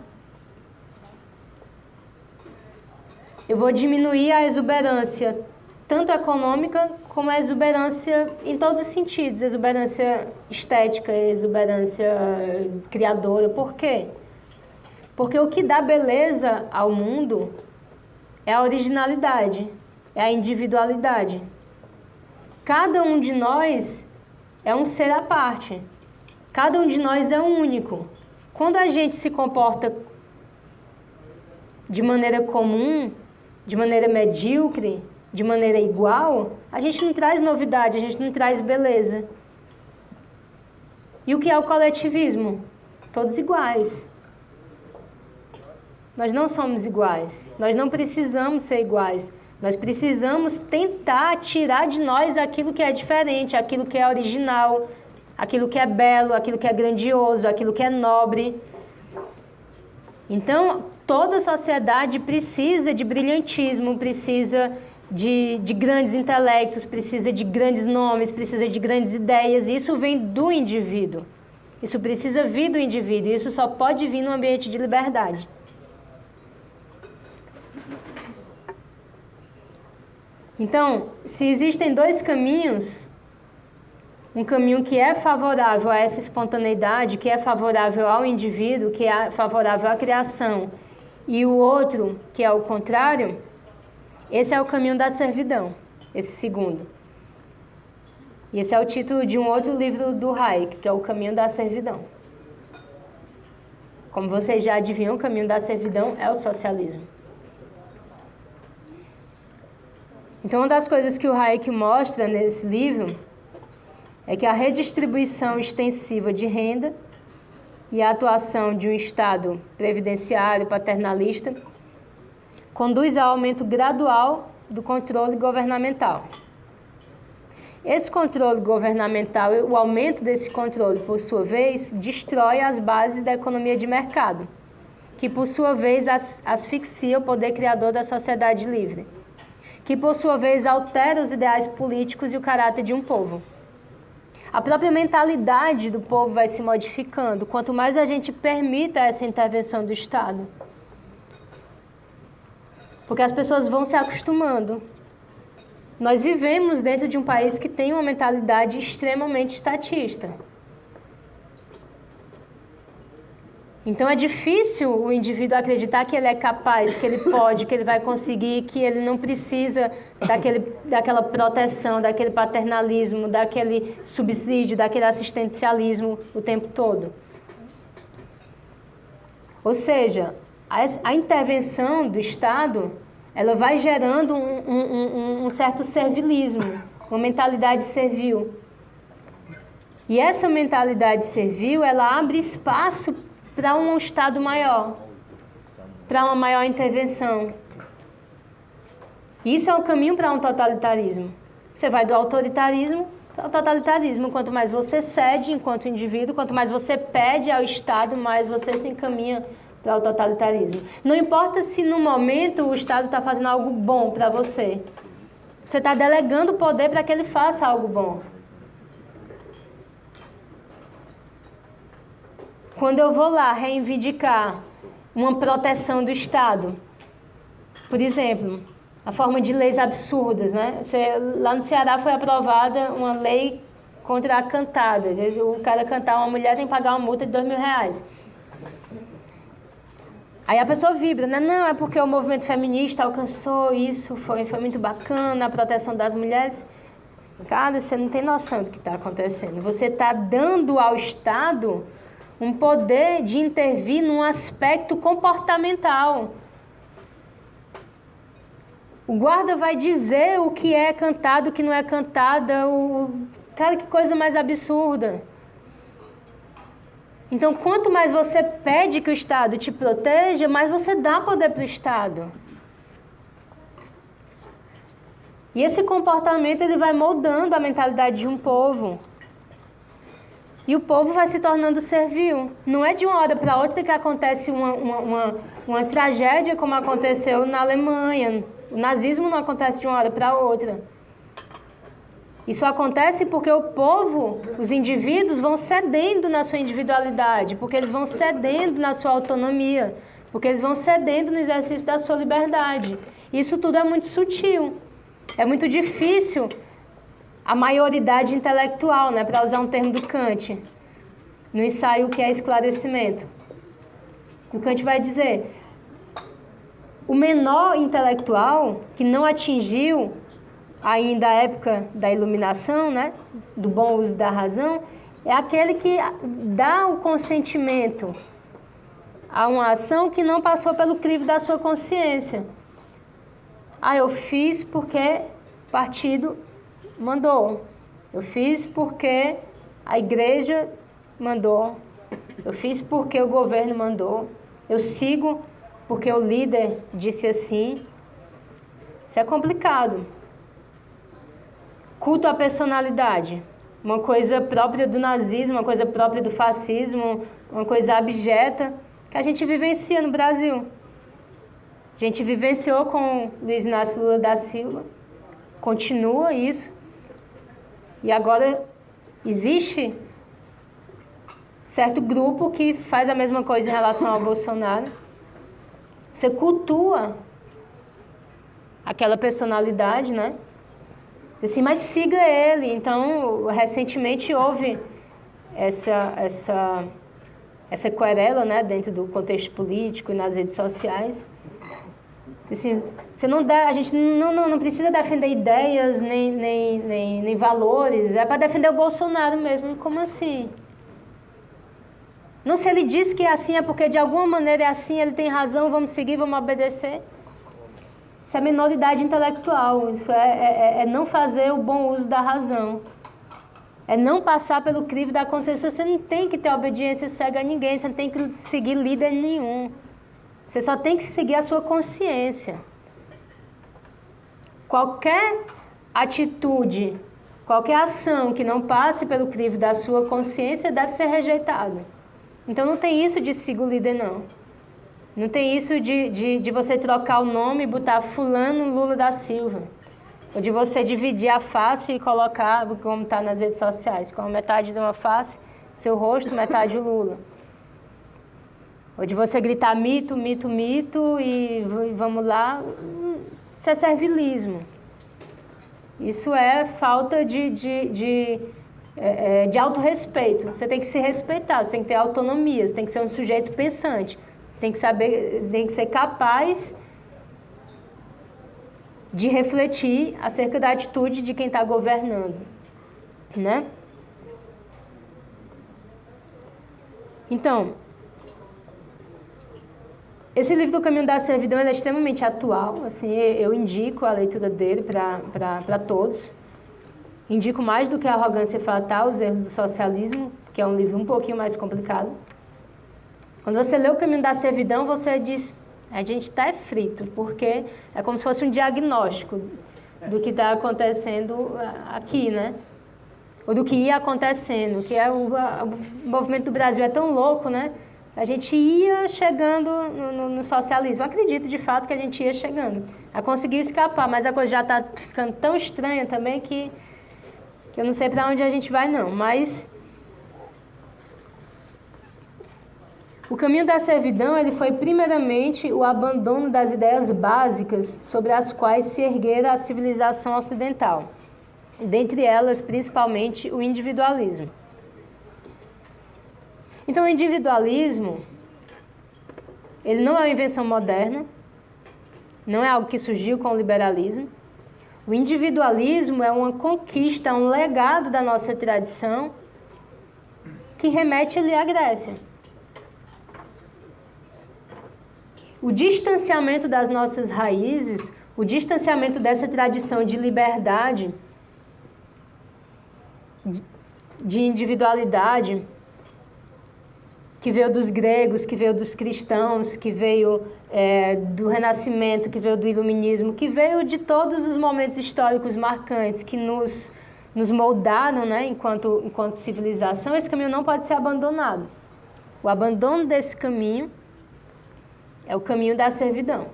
eu vou diminuir a exuberância, tanto econômica como a exuberância em todos os sentidos, exuberância estética, exuberância criadora. Por quê? Porque o que dá beleza ao mundo é a originalidade, é a individualidade. Cada um de nós é um ser à parte. Cada um de nós é único. Quando a gente se comporta de maneira comum, de maneira medíocre, de maneira igual, a gente não traz novidade, a gente não traz beleza. E o que é o coletivismo? Todos iguais. Nós não somos iguais. Nós não precisamos ser iguais. Nós precisamos tentar tirar de nós aquilo que é diferente, aquilo que é original, aquilo que é belo, aquilo que é grandioso, aquilo que é nobre. Então, toda sociedade precisa de brilhantismo, precisa de grandes intelectos, precisa de grandes nomes, precisa de grandes ideias. E isso vem do indivíduo. Isso precisa vir do indivíduo. Isso só pode vir num ambiente de liberdade. Então, se existem dois caminhos, um caminho que é favorável a essa espontaneidade, que é favorável ao indivíduo, que é favorável à criação, e o outro, que é o contrário, esse é o caminho da servidão. esse segundo. E esse é o título de um outro livro do Hayek, que é O Caminho da Servidão. Como vocês já adivinham, o caminho da servidão é o socialismo. Então, uma das coisas que o Hayek mostra nesse livro é que a redistribuição extensiva de renda e a atuação de um Estado previdenciário paternalista conduz ao aumento gradual do controle governamental. Esse controle governamental, o aumento desse controle, por sua vez, destrói as bases da economia de mercado, que, por sua vez, asfixia o poder criador da sociedade livre, que, por sua vez, altera os ideais políticos e o caráter de um povo. A própria mentalidade do povo vai se modificando, quanto mais a gente permita essa intervenção do Estado. Porque as pessoas vão se acostumando. Nós vivemos dentro de um país que tem uma mentalidade extremamente estatista. Então é difícil o indivíduo acreditar que ele é capaz, que ele pode, que ele vai conseguir, que ele não precisa daquela proteção, daquele paternalismo, daquele subsídio, daquele assistencialismo o tempo todo. Ou seja, a intervenção do Estado, ela vai gerando um certo servilismo, uma mentalidade servil. E essa mentalidade servil, ela abre espaço para um Estado maior, para uma maior intervenção. Isso é o caminho para um totalitarismo. Você vai do autoritarismo para o totalitarismo. Quanto mais você cede enquanto indivíduo, quanto mais você pede ao Estado, mais você se encaminha para o totalitarismo. Não importa se no momento o Estado está fazendo algo bom para você. Você está delegando o poder para que ele faça algo bom. Quando eu vou lá reivindicar uma proteção do Estado, por exemplo, a forma de leis absurdas, né? Lá no Ceará foi aprovada uma lei contra a cantada. O cara cantar uma mulher tem que pagar uma multa de R$2.000. Aí a pessoa vibra, né? Não, é porque o movimento feminista alcançou isso, foi muito bacana, a proteção das mulheres. Cara, você não tem noção do que está acontecendo. Você está dando ao Estado um poder de intervir num aspecto comportamental. O guarda vai dizer o que é cantado, o que não é cantado. Cara, que coisa mais absurda. Então, quanto mais você pede que o Estado te proteja, mais você dá poder para o Estado. E esse comportamento ele vai moldando a mentalidade de um povo. E o povo vai se tornando servil. Não é de uma hora para outra que acontece uma tragédia como aconteceu na Alemanha. O nazismo não acontece de uma hora para outra. Isso acontece porque o povo, os indivíduos, vão cedendo na sua individualidade, porque eles vão cedendo na sua autonomia, porque eles vão cedendo no exercício da sua liberdade. Isso tudo é muito sutil. É muito difícil a maioridade intelectual, né, para usar um termo do Kant, no ensaio O que é esclarecimento. O Kant vai dizer, o menor intelectual que não atingiu ainda a época da iluminação, né, do bom uso da razão, é aquele que dá o consentimento a uma ação que não passou pelo crivo da sua consciência. Eu fiz porque o partido mandou. Eu fiz porque a igreja mandou. Eu fiz porque o governo mandou. Eu sigo porque o líder disse assim. Isso é complicado. Culto à personalidade, uma coisa própria do nazismo, uma coisa própria do fascismo, uma coisa abjeta que a gente vivencia no Brasil. A gente vivenciou com Luiz Inácio Lula da Silva, continua isso, e agora existe certo grupo que faz a mesma coisa em relação ao Bolsonaro. Você cultua aquela personalidade, né? Assim, mas siga ele. Então, recentemente houve essa querela, né, dentro do contexto político e nas redes sociais, Assim, a gente não precisa defender ideias nem valores, é para defender o Bolsonaro mesmo. Como assim? Não, se ele diz que é assim, é porque de alguma maneira é assim, ele tem razão, vamos seguir, vamos obedecer. Isso é minoridade intelectual, isso é não fazer o bom uso da razão. É não passar pelo crivo da consciência. Você não tem que ter obediência cega a ninguém, você não tem que seguir líder nenhum. Você só tem que seguir a sua consciência. Qualquer atitude, qualquer ação que não passe pelo crivo da sua consciência deve ser rejeitada. Então não tem isso de siga o líder, não. Não tem isso de você trocar o nome e botar fulano Lula da Silva. Ou de você dividir a face e colocar, como está nas redes sociais, com metade de uma face, seu rosto, metade o Lula. Ou de você gritar mito, mito, mito e vamos lá. Isso é servilismo. Isso é falta de autorrespeito. Você tem que se respeitar, você tem que ter autonomia, você tem que ser um sujeito pensante. Tem que ser capaz de refletir acerca da atitude de quem está governando, né? Então, esse livro do Caminho da Servidão ele é extremamente atual, assim, eu indico a leitura dele para todos. Indico mais do que a Arrogância Fatal, Os Erros do Socialismo, que é um livro um pouquinho mais complicado. Quando você lê O Caminho da Servidão, você diz, a gente está frito, porque é como se fosse um diagnóstico do que está acontecendo aqui, né? Ou do que ia acontecendo, que é o movimento do Brasil é tão louco, né? A gente ia chegando no socialismo. Eu acredito, de fato, que a gente ia chegando. A conseguir escapar, mas a coisa já está ficando tão estranha também que eu não sei para onde a gente vai, não. Mas o caminho da servidão ele foi, primeiramente, o abandono das ideias básicas sobre as quais se erguera a civilização ocidental. Dentre elas, principalmente, o individualismo. Então, o individualismo, ele não é uma invenção moderna, não é algo que surgiu com o liberalismo. O individualismo é uma conquista, um legado da nossa tradição que remete ali à Grécia. O distanciamento das nossas raízes, o distanciamento dessa tradição de liberdade, de individualidade, que veio dos gregos, que veio dos cristãos, que veio do Renascimento, que veio do Iluminismo, que veio de todos os momentos históricos marcantes que nos moldaram, né, enquanto civilização. Esse caminho não pode ser abandonado. O abandono desse caminho é o caminho da servidão.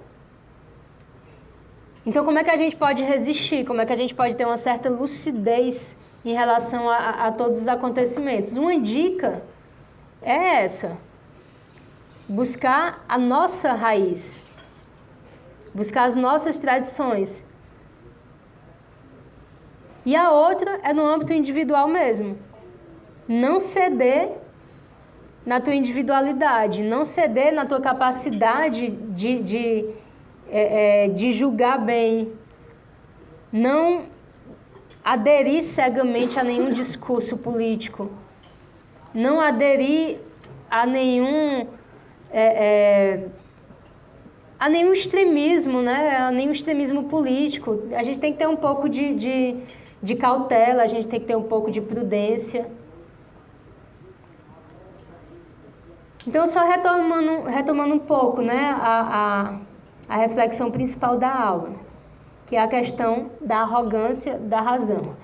Então, como é que a gente pode resistir? Como é que a gente pode ter uma certa lucidez em relação a todos os acontecimentos? Uma dica é essa: buscar a nossa raiz, buscar as nossas tradições. E a outra é no âmbito individual mesmo. Não ceder na tua individualidade, não ceder na tua capacidade de julgar bem, não aderir cegamente a nenhum discurso político, não aderir a nenhum extremismo, né? A nenhum extremismo político. A gente tem que ter um pouco de cautela, a gente tem que ter um pouco de prudência. Então, só retomando um pouco, né, a reflexão principal da aula, que é a questão da arrogância da razão.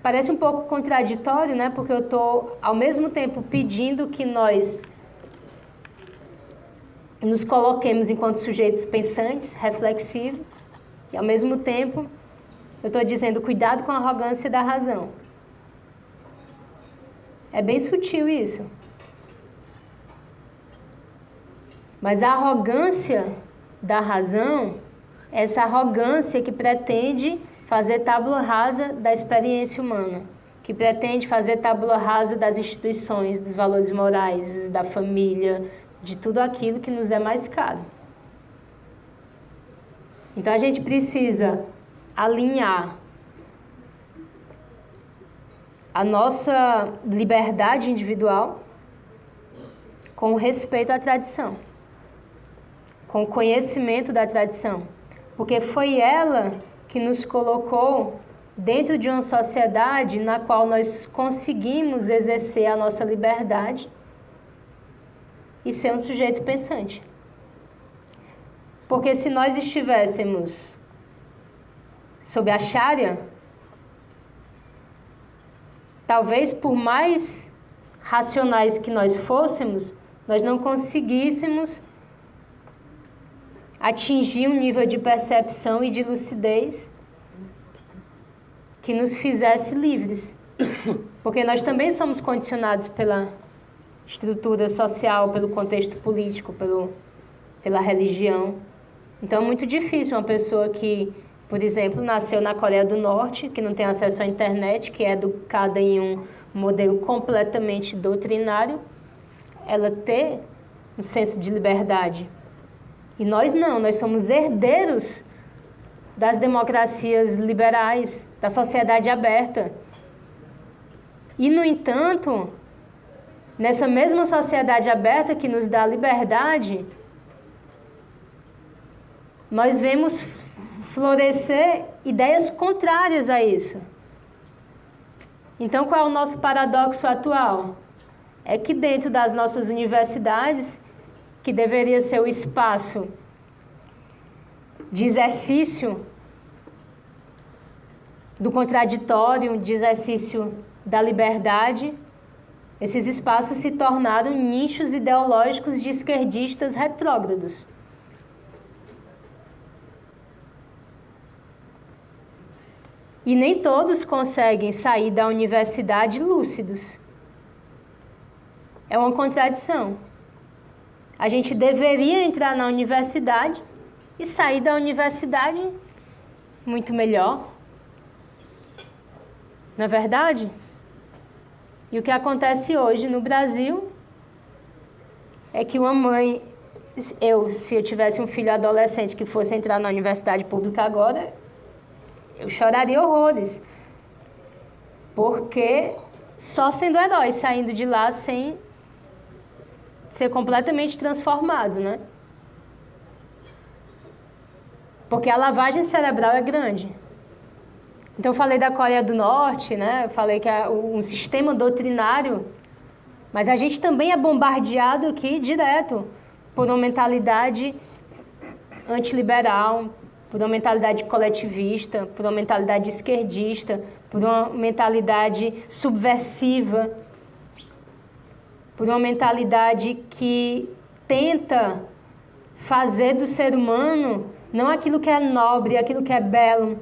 Parece um pouco contraditório, né? Porque eu estou, ao mesmo tempo, pedindo que nós nos coloquemos enquanto sujeitos pensantes, reflexivos, e, ao mesmo tempo, eu estou dizendo cuidado com a arrogância da razão. É bem sutil isso. Mas a arrogância da razão, essa arrogância que pretende fazer tábua rasa da experiência humana, que pretende fazer tábua rasa das instituições, dos valores morais, da família, de tudo aquilo que nos é mais caro. Então a gente precisa alinhar a nossa liberdade individual com o respeito à tradição, com o conhecimento da tradição, porque foi ela que nos colocou dentro de uma sociedade na qual nós conseguimos exercer a nossa liberdade e ser um sujeito pensante. Porque se nós estivéssemos sob a Sharia, talvez por mais racionais que nós fôssemos, nós não conseguíssemos atingir um nível de percepção e de lucidez que nos fizesse livres. Porque nós também somos condicionados pela estrutura social, pelo contexto político, pela religião. Então é muito difícil uma pessoa que, por exemplo, nasceu na Coreia do Norte, que não tem acesso à internet, que é educada em um modelo completamente doutrinário, ela ter um senso de liberdade. E nós não, nós somos herdeiros das democracias liberais, da sociedade aberta. E, no entanto, nessa mesma sociedade aberta que nos dá liberdade, nós vemos florescer ideias contrárias a isso. Então, qual é o nosso paradoxo atual? É que dentro das nossas universidades, que deveria ser o espaço de exercício do contraditório, de exercício da liberdade, esses espaços se tornaram nichos ideológicos de esquerdistas retrógrados. E nem todos conseguem sair da universidade lúcidos. É uma contradição. A gente deveria entrar na universidade e sair da universidade muito melhor. Não é verdade? E o que acontece hoje no Brasil é que uma mãe... se eu tivesse um filho adolescente que fosse entrar na universidade pública agora, eu choraria horrores. Porque só sendo herói, saindo de lá sem ser completamente transformado, né? Porque a lavagem cerebral é grande. Então eu falei da Coreia do Norte, né? Eu falei que é um sistema doutrinário, mas a gente também é bombardeado aqui direto por uma mentalidade antiliberal, por uma mentalidade coletivista, por uma mentalidade esquerdista, por uma mentalidade subversiva, por uma mentalidade que tenta fazer do ser humano não aquilo que é nobre, aquilo que é belo,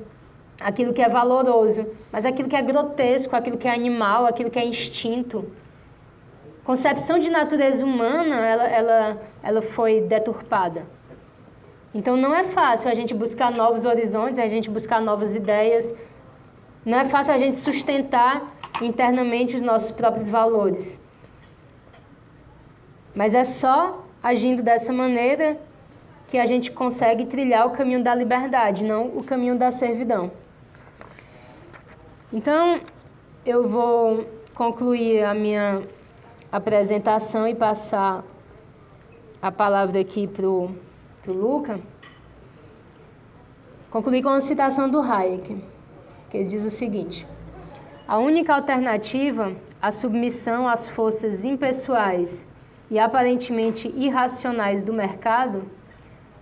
aquilo que é valoroso, mas aquilo que é grotesco, aquilo que é animal, aquilo que é instinto. Concepção de natureza humana, ela foi deturpada. Então não é fácil a gente buscar novos horizontes, a gente buscar novas ideias, não é fácil a gente sustentar internamente os nossos próprios valores. Mas é só agindo dessa maneira que a gente consegue trilhar o caminho da liberdade, não o caminho da servidão. Então, eu vou concluir a minha apresentação e passar a palavra aqui para o Luca. Concluir com uma citação do Hayek, que ele diz o seguinte: a única alternativa à submissão às forças impessoais e aparentemente irracionais do mercado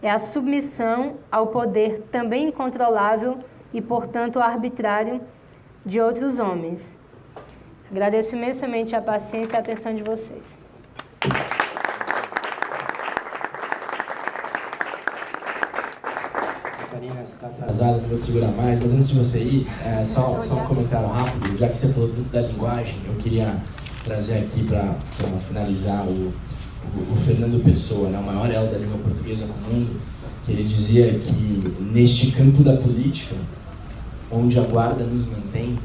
é a submissão ao poder também incontrolável e, portanto, arbitrário de outros homens. Agradeço imensamente a paciência e a atenção de vocês. Karina, você está atrasada, não vou segurar mais, mas antes de você ir, só um comentário rápido. Já que você falou tanto da linguagem, eu queria trazer aqui para finalizar o Fernando Pessoa, né, o maior elo da língua portuguesa no mundo, que ele dizia que neste campo da política, onde a guarda nos mantém,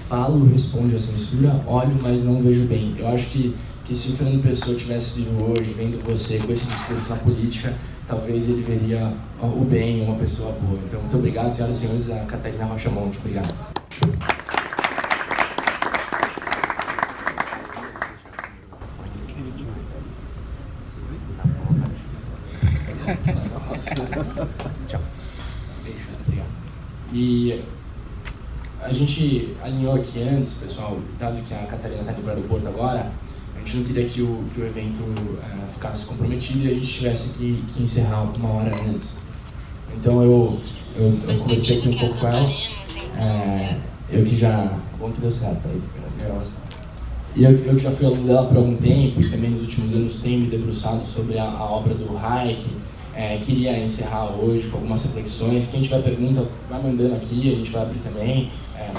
falo, responde a censura, olho, mas não vejo bem. Eu acho que que se o Fernando Pessoa tivesse vivo hoje, vendo você com esse discurso na política, talvez ele veria o bem, uma pessoa boa. Então, muito obrigado, senhoras e senhores, a Catarina Rocha Monte. Obrigado. Tchau. Beijo, obrigado. E a gente alinhou aqui antes, pessoal, dado que a Catarina está indo para o aeroporto agora, a gente não queria que o evento ficasse comprometido e a gente tivesse que encerrar uma hora antes. Então eu conversei aqui um pouco com ela, eu que já... Bom que deu certo aí, e eu que já fui aluno dela por algum tempo e também nos últimos anos tenho me debruçado sobre a obra do Hayek. Queria encerrar hoje com algumas reflexões. Quem tiver pergunta, vai mandando aqui, a gente vai abrir também.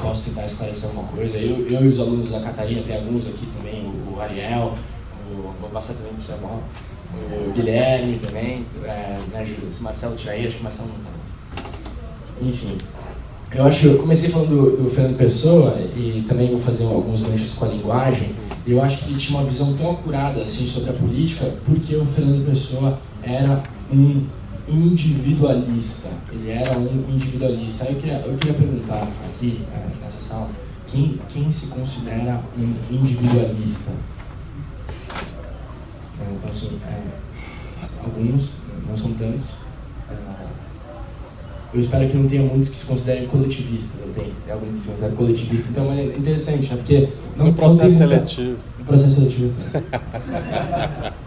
Posso tentar esclarecer alguma coisa. Eu e os alunos da Catarina, tem alguns aqui também, o Ariel, vou passar também para o Samuel, o Guilherme também, né, se o Marcelo estiver aí, acho que o Marcelo não está. Enfim, eu comecei falando do Fernando Pessoa e também vou fazer alguns ganchos com a linguagem. Eu acho que ele tinha uma visão tão acurada assim, sobre a política, porque o Fernando Pessoa era um individualista. Ele era um individualista. Aí eu queria perguntar aqui, nessa sala, quem se considera um individualista? Então, assim, alguns, não são tantos. Eu espero que não tenha muitos que se considerem coletivistas. Tem alguns que se consideram coletivistas. Então é interessante, né? Porque no processo seletivo. No processo seletivo.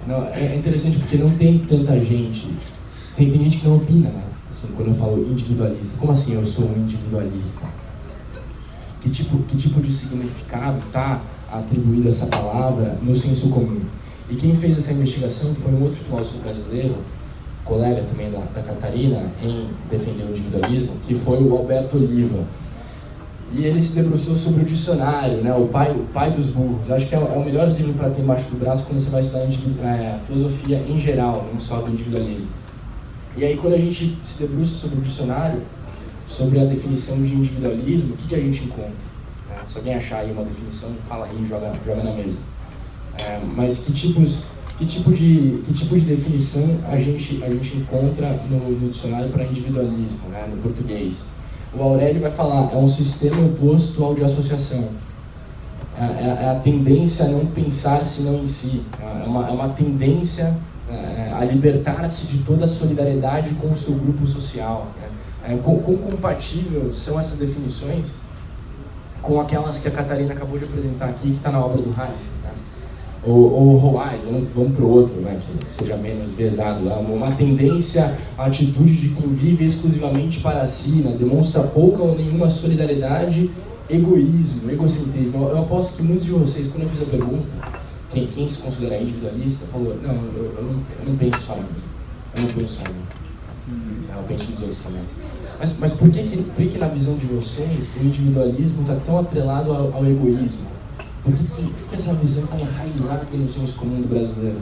Não, é interessante porque não tem tanta gente. Tem gente que não opina, né? Assim, quando eu falo individualista. Como assim eu sou um individualista? Que tipo de significado está atribuído a essa palavra no senso comum? E quem fez essa investigação foi um outro filósofo brasileiro, colega também da Catarina, em defender o individualismo, que foi o Alberto Oliva. E ele se debruçou sobre o dicionário, né, o pai dos burros. Acho que é o melhor livro para ter embaixo do braço quando você vai estudar filosofia em geral, não só do individualismo. E aí, quando a gente se debruça sobre o dicionário, sobre a definição de individualismo, o que a gente encontra? Se alguém achar aí uma definição, fala aí, joga na mesa. Mas que tipo de definição a gente encontra no dicionário para individualismo, né, no português? O Aurélio vai falar, é um sistema oposto ao de associação. É a tendência a não pensar senão em si. É uma tendência a libertar-se de toda a solidariedade com o seu grupo social. Quão compatível são essas definições com aquelas que a Catarina acabou de apresentar aqui, que está na obra do Hayek? Ou Roais, vamos para o outro, né, que seja menos vezado. Uma tendência à atitude de quem vive exclusivamente para si, né, demonstra pouca ou nenhuma solidariedade, egoísmo, egocentrismo. Eu aposto que muitos de vocês, quando eu fiz a pergunta, quem se considera individualista, falou, não, eu não penso só em mim, eu penso nos outros também. Mas por que na visão de vocês o individualismo está tão atrelado ao egoísmo? Por que essa visão está enraizada no senso comum do brasileiro?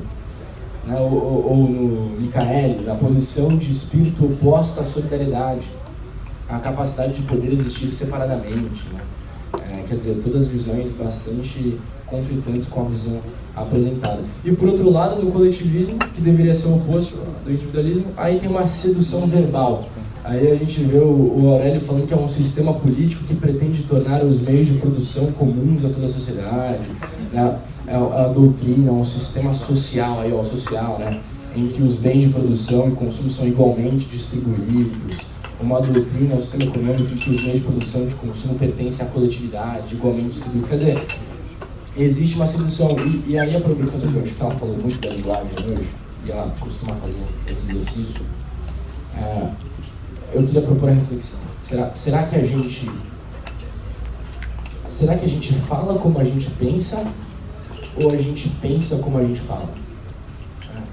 Né? Ou no Michaelis, a posição de espírito oposta à solidariedade, a capacidade de poder existir separadamente. Né? Quer dizer, todas as visões bastante conflitantes com a visão apresentada. E por outro lado, no coletivismo, que deveria ser o oposto do individualismo, aí tem uma sedução verbal. Aí a gente vê o Aurélio falando que é um sistema político que pretende tornar os meios de produção comuns a toda a sociedade, né? A doutrina, um sistema social, aí, social, né? Em que os bens de produção e consumo são igualmente distribuídos. Uma doutrina, um sistema econômico em que os meios de produção e de consumo pertencem à coletividade, igualmente distribuídos. Quer dizer, existe uma sedução. E aí, aproveitando o que ela falou muito da linguagem hoje, e ela costuma fazer esse exercício, eu queria propor a reflexão. Será que a gente fala como a gente pensa ou a gente pensa como a gente fala?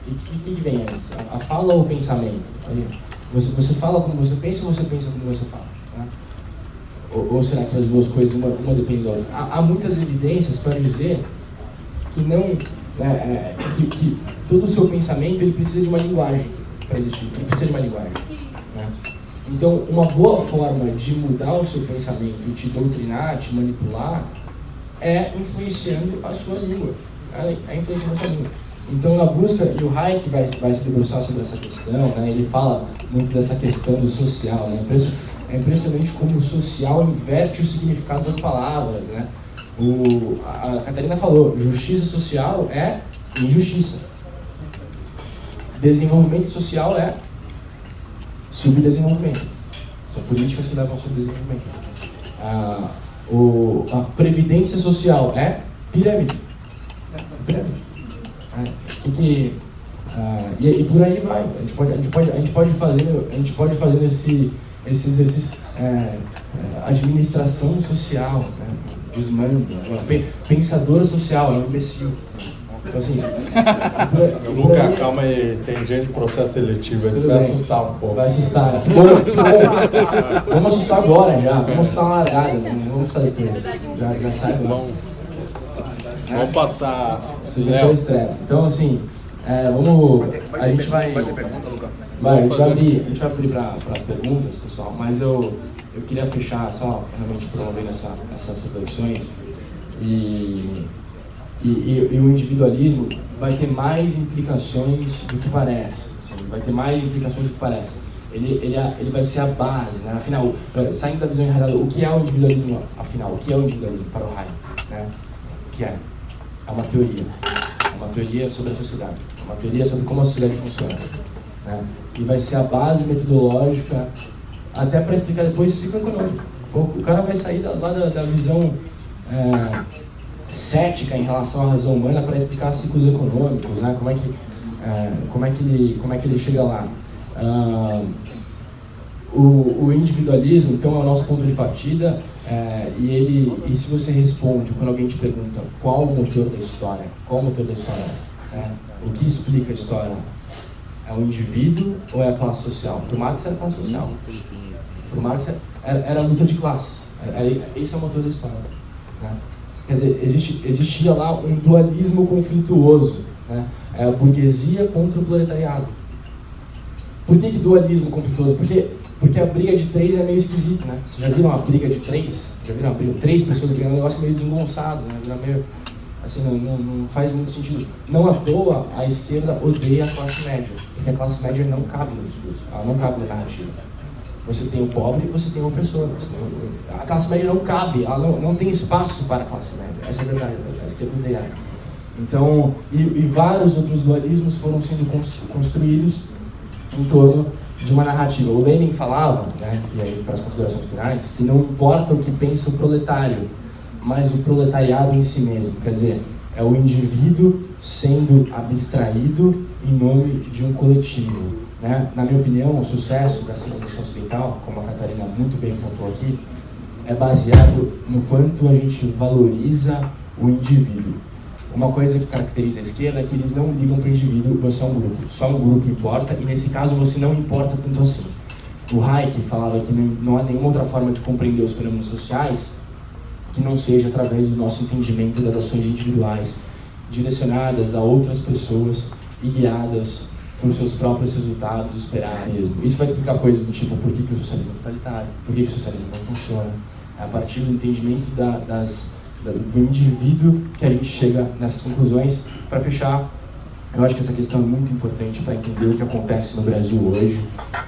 O que vem antes? A fala ou o pensamento? Você fala como você pensa ou você pensa como você fala? Ou será que as duas coisas, uma depende da outra? Há muitas evidências para dizer que não, que todo o seu pensamento ele precisa de uma linguagem para existir. Ele precisa de uma linguagem. Né? Então, uma boa forma de mudar o seu pensamento, te doutrinar, te manipular, é influenciando a sua língua. a influência nessa linha. Então, na busca, e o Hayek vai se debruçar sobre essa questão, né? Ele fala muito dessa questão do social, né? É impressionante como o social inverte o significado das palavras, né? A Catarina falou, justiça social é injustiça. Desenvolvimento social é subdesenvolvimento. São políticas que levam ao subdesenvolvimento. A previdência social é pirâmide. E por aí vai. A gente pode fazer esse exercício. Administração social, né? Desmando. Pensadora social, é um imbecil. Então, assim, Lucas, calma aí, tem gente de processo seletivo, aí você vai assustar um pouco. Vai assustar, que bom. Vamos assustar agora já, vamos assustar uma largada, né? Vamos assustar depois. Já sai agora. Vamos passar. Sujeito estresse. Então, assim, a gente vai ter pergunta, Lucas? A gente vai abrir para as perguntas, pessoal, mas eu queria fechar só realmente promovendo essas reflexões. E o individualismo vai ter mais implicações do que parece. Assim, vai ter mais implicações do que parece. Ele vai ser a base, né? Afinal, saindo da visão errada, o que é o individualismo? Afinal, o que é o individualismo para o Hayek? Né? O que é? É uma teoria. É uma teoria sobre a sociedade. É uma teoria sobre como a sociedade funciona. Né? E vai ser a base metodológica até para explicar depois ciclo econômico. O cara vai sair lá da visão cética em relação à razão humana para explicar ciclos econômicos, né? Como é que ele chega lá. O individualismo, então, é o nosso ponto de partida, e se você responde, quando alguém te pergunta qual o motor da história, o que explica a história, é o indivíduo ou é a classe social? Para o Marx era a classe social. Para o Marx era a luta de classe. Esse é o motor da história. Né? Quer dizer, existia lá um dualismo conflituoso, né? É a burguesia contra o proletariado. Por que dualismo conflituoso? Porque a briga de três é meio esquisito, né? Vocês já viram uma briga de três? Já viram uma briga? Três pessoas brigando, é um negócio meio desengonçado, né? Meio, assim, não faz muito sentido. Não à toa, a esquerda odeia a classe média, porque a classe média não cabe no discurso, ela não cabe na narrativa. Você tem o pobre e você tem o opressor. A classe média não cabe, ela não tem espaço para a classe média. Essa é a verdade, a esquerda odeia. Então, e vários outros dualismos foram sendo construídos em torno de uma narrativa. O Lenin falava, né, e aí para as considerações finais, que não importa o que pensa o proletário, mas o proletariado em si mesmo. Quer dizer, é o indivíduo sendo abstraído em nome de um coletivo. Né? Na minha opinião, o sucesso da civilização ocidental, como a Catarina muito bem pontuou aqui, é baseado no quanto a gente valoriza o indivíduo. Uma coisa que caracteriza a esquerda é que eles não ligam para o indivíduo, você é um grupo. Só um grupo importa, e nesse caso você não importa tanto assim. O Hayek falava que não há nenhuma outra forma de compreender os fenômenos sociais que não seja através do nosso entendimento das ações individuais, direcionadas a outras pessoas e guiadas por seus próprios resultados esperados mesmo. Isso vai explicar coisas do tipo por que o socialismo é totalitário, por que o socialismo não funciona. É a partir do entendimento do indivíduo que a gente chega nessas conclusões. Para fechar, eu acho que essa questão é muito importante para entender o que acontece no Brasil hoje.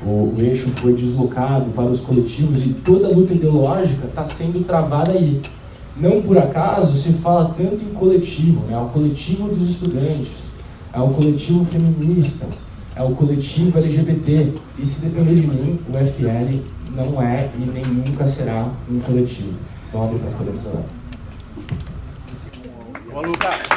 O eixo foi deslocado para os coletivos e toda a luta ideológica está sendo travada aí. Não por acaso se fala tanto em coletivo, né? É o coletivo dos estudantes, é o coletivo feminista, é o coletivo LGBT. E se depender de mim, o FL não é e nem nunca será um coletivo. Então, abre para as perguntas agora. Boa, Lucas!